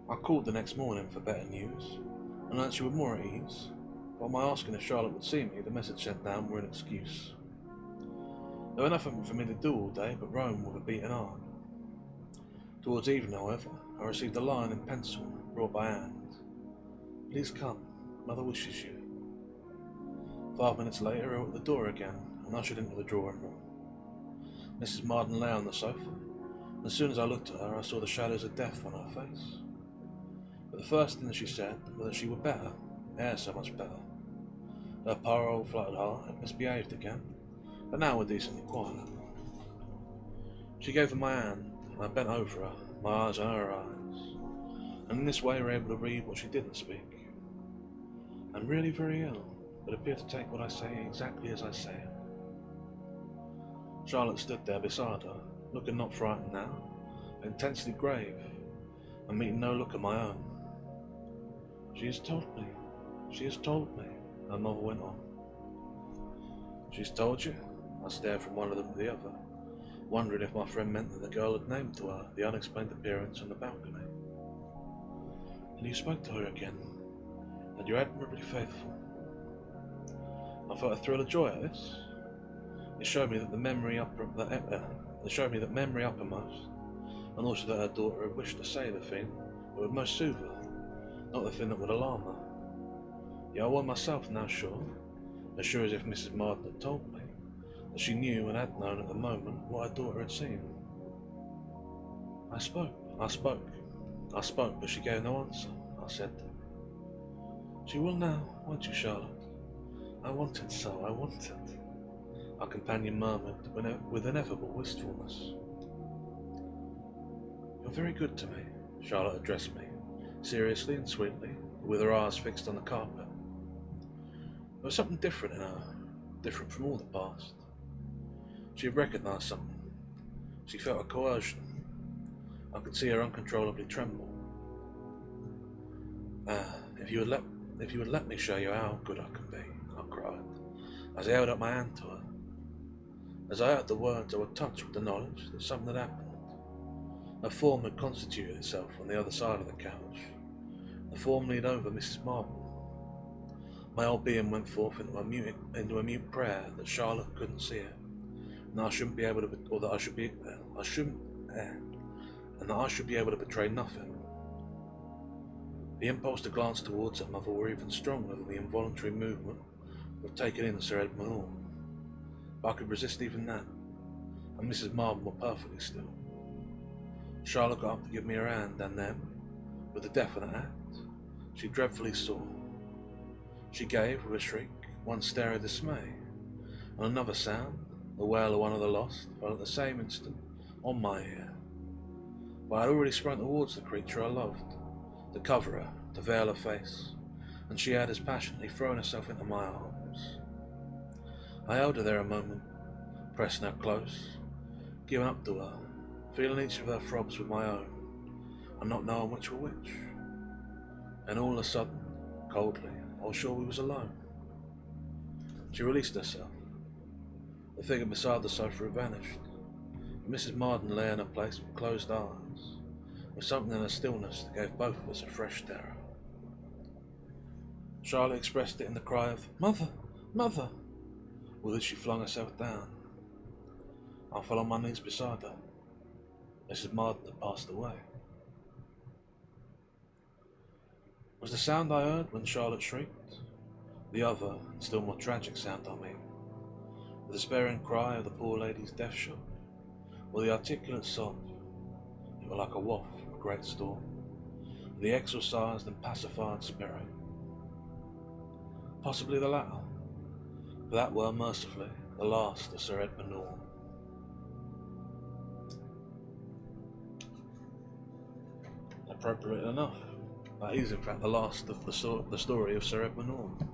I called the next morning for better news, and learnt she was more at ease, but on my asking if Charlotte would see me, the message sent down were an excuse. There was nothing for me to do all day but roam with a beating heart. Towards evening, however, I received a line in pencil brought by hand. Please come, Mother wishes you. 5 minutes later, I was at the door again and ushered into the drawing room. Mrs. Marden lay on the sofa. As soon as I looked at her, I saw the shadows of death on her face. But the first thing that she said was that she were better, so much better. Her poor old fluttered heart had misbehaved again, but now were decently quiet. She gave her my hand, and I bent over her, my eyes on her eyes, and in this way we were able to read what she didn't speak. I'm really very ill, but appear to take what I say exactly as I say it. Charlotte stood there beside her, looking not frightened now, but intensely grave, and meeting no look of my own. She has told me, her mother went on. She's told you? I stared from one of them to the other, wondering if my friend meant that the girl had named to her the unexplained appearance on the balcony. And you spoke to her again, and you're admirably faithful. I felt a thrill of joy at this. It showed me that memory uppermost, and also that her daughter had wished to say the thing that would most soothe her, not the thing that would alarm her. Yet I was myself now sure as if Mrs. Marden had told me, that she knew and had known at the moment what her daughter had seen. I spoke, but she gave no answer. I said, "She will now, won't you, Charlotte? I want it so, I want it," our companion murmured with ineffable wistfulness. "You're very good to me," Charlotte addressed me, seriously and sweetly, with her eyes fixed on the carpet. There was something different in her, different from all the past. She had recognised something. She felt a coercion. I could see her uncontrollably tremble. If you would let me show you how good I can be," I cried, as I held up my hand to her. As I uttered the words, I was touched with the knowledge that something had happened. A form had constituted itself on the other side of the couch. The form leaned over Mrs. Marden. My whole being went forth into a mute prayer that Charlotte couldn't see it, and that I shouldn't be able to, or that I should be, and that I should be able to betray nothing. The impulse to glance towards her mother were even stronger than the involuntary movement of taking in Sire Edmund Orme, but I could resist even that, and Mrs. Marden were perfectly still. Charlotte got up to give me her hand, and then, with a definite act, she dreadfully saw. She gave, with a shriek, one stare of dismay, and another sound, the wail of one of the lost, fell at the same instant on my ear. But I had already sprung towards the creature I loved, to cover her, to veil her face, and she had as passionately thrown herself into my arms. I held her there a moment, pressing her close, giving up to her, feeling each of her throbs with my own, and not knowing which were which. And all of a sudden, coldly, I was sure we was alone. She released herself. The figure beside the sofa had vanished, and Mrs. Marden lay in her place with closed eyes, with something in her stillness that gave both of us a fresh terror. Charlotte expressed it in the cry of, "Mother! Mother!" with which she flung herself down. I fell on my knees beside her. Mrs. Marden had passed away. Was the sound I heard when Charlotte shrieked, the other and still more tragic sound, the despairing cry of the poor lady's death shock, or the articulate sob, it were like a waft from a great storm, of the exorcised and pacified spirit? Possibly the latter, for that were, mercifully, the last of Sire Edmund Orme. Appropriate enough, that is in fact the last of the story of Sire Edmund Orme.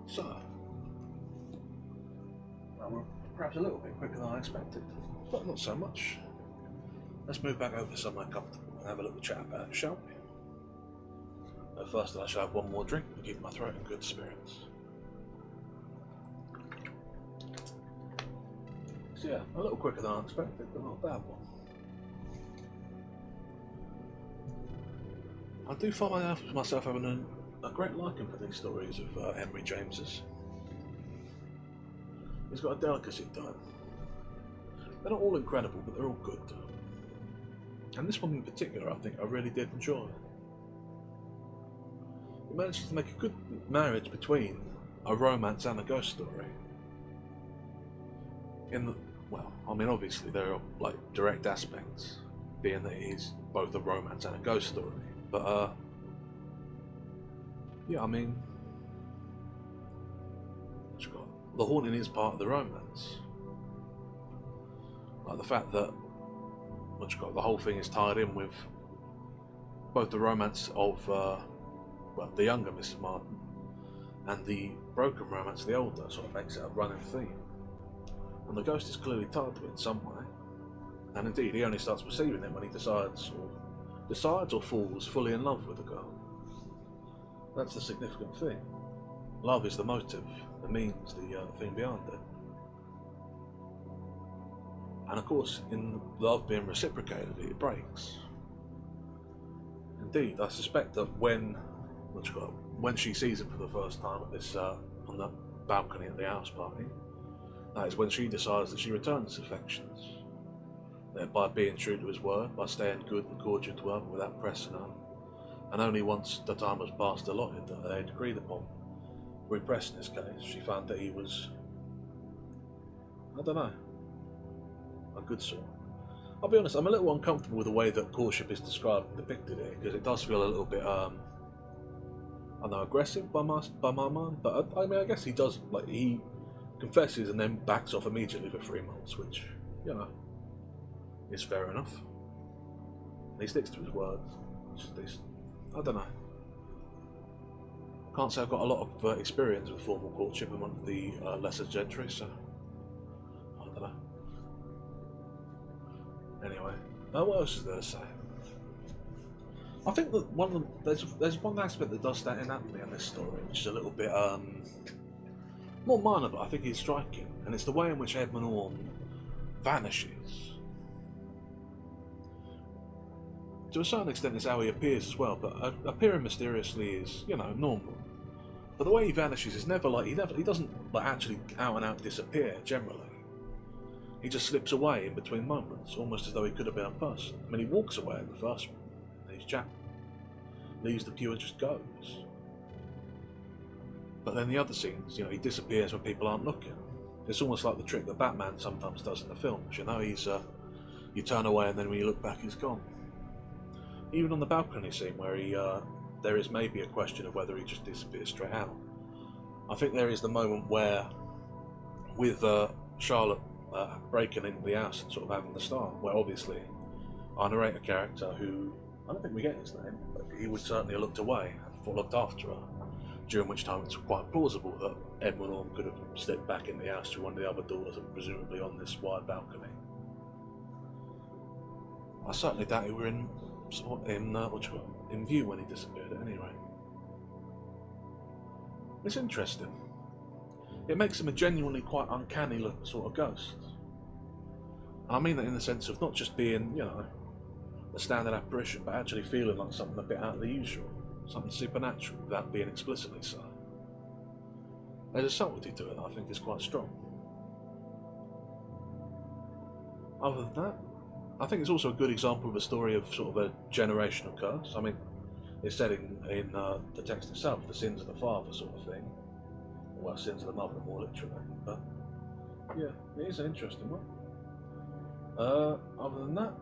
So, well, perhaps a little bit quicker than I expected, but not so much. Let's move back over somewhere comfortable and have a little chat about it, shall we? But first I shall have one more drink and keep my throat in good spirits. So yeah, a little quicker than I expected, but not a bad one. I do find myself having a great liking for these stories of Henry James's. He's got a delicacy to him. They're not all incredible, but they're all good. And this one in particular, I think I really did enjoy. It manages to make a good marriage between a romance and a ghost story. Well, I mean, obviously there are like direct aspects, being that it is both a romance and a ghost story. But yeah, I mean, the haunting is part of the romance. Like the fact that the whole thing is tied in with both the romance of well, the younger Mrs. Martin and the broken romance of the older, sort of makes it a running theme. And the ghost is clearly tied to it in some way. And indeed, he only starts perceiving it when he decides or falls fully in love with the girl. That's the significant thing. Love is the motive, the means, the thing behind it. And of course, in love being reciprocated, it breaks. Indeed, I suspect that when she sees him for the first time at this on the balcony at the house party, that is when she decides that she returns his affections. That by being true to his word, by staying good and cordial to her without pressing her, and only once the time was past allotted that they had agreed upon, repressed in this case, she found that he was, I don't know, a good sort. I'll be honest, I'm a little uncomfortable with the way that courtship is described and depicted here, because it does feel a little bit, I don't know, aggressive by my mind, but I mean, I guess he does, like, he confesses and then backs off immediately for 3 months, which, you know, is fair enough. And he sticks to his words, which is decent. I don't know. Can't say I've got a lot of experience with formal courtship among the lesser gentry, so I don't know. Anyway, what else is there to say? I think that there's one aspect that does stand out to me in this story, which is a little bit more minor, but I think it's striking, and it's the way in which Edmund Orme vanishes. To a certain extent, it's how he appears as well, but appearing mysteriously is, you know, normal. But the way he vanishes is never like he doesn't like actually out and out disappear. Generally, he just slips away in between moments, almost as though he could have been a person. I mean, he walks away in the first one, and he's Jack, leaves the queue and just goes. But then the other scenes, you know, he disappears when people aren't looking. It's almost like the trick that Batman sometimes does in the films. You know, he's you turn away and then when you look back, he's gone. Even on the balcony scene where there is maybe a question of whether he just disappears straight out. I think there is the moment where, with Charlotte breaking into the house and sort of having the start, where obviously our narrator character, who, I don't think we get his name, but he would certainly have looked away and looked after her, during which time it's quite plausible that Edmund Orme could have slipped back in the house through one of the other doors and presumably on this wide balcony. I certainly doubt he were in view when he disappeared at any rate. It's interesting. It makes him a genuinely quite uncanny looking sort of ghost. And I mean that in the sense of not just being, you know, a standard apparition, but actually feeling like something a bit out of the usual, something supernatural without being explicitly so. There's a subtlety to it that I think is quite strong. Other than that, I think it's also a good example of a story of sort of a generational curse. I mean, it's said in the text itself, the sins of the father sort of thing. Well, sins of the mother more literally. But yeah, it is an interesting one. Other than that,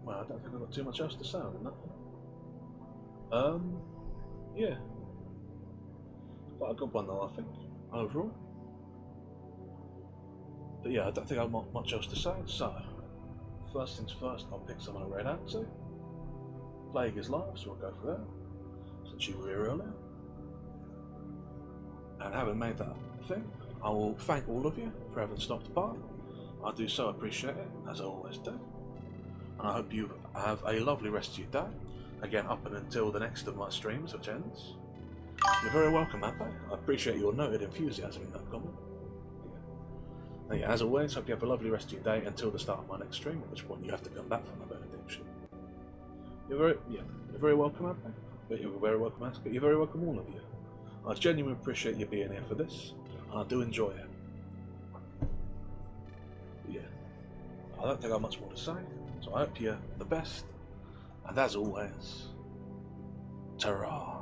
well, I don't think I've got too much else to say on that one. Yeah. Quite a good one though, I think, overall. But yeah, I don't think I've got much else to say, so first things first, I'll pick someone I read out to. Plague is live, so we'll go for that, since you were here earlier. And having made that thing, I will thank all of you for having stopped by. I do so appreciate it, as I always do. And I hope you have a lovely rest of your day. Again, up and until the next of my streams, which ends. You're very welcome, Happy. I appreciate your noted enthusiasm in that comment. Yeah, as always, hope you have a lovely rest of your day until the start of my next stream, at which point you have to come back for my benediction. You're very welcome, Happy. But you're very welcome, Ask. You're very welcome, all of you. I genuinely appreciate you being here for this, and I do enjoy it. Yeah. I don't think I have much more to say, so I hope you're the best. And as always, ta-ra.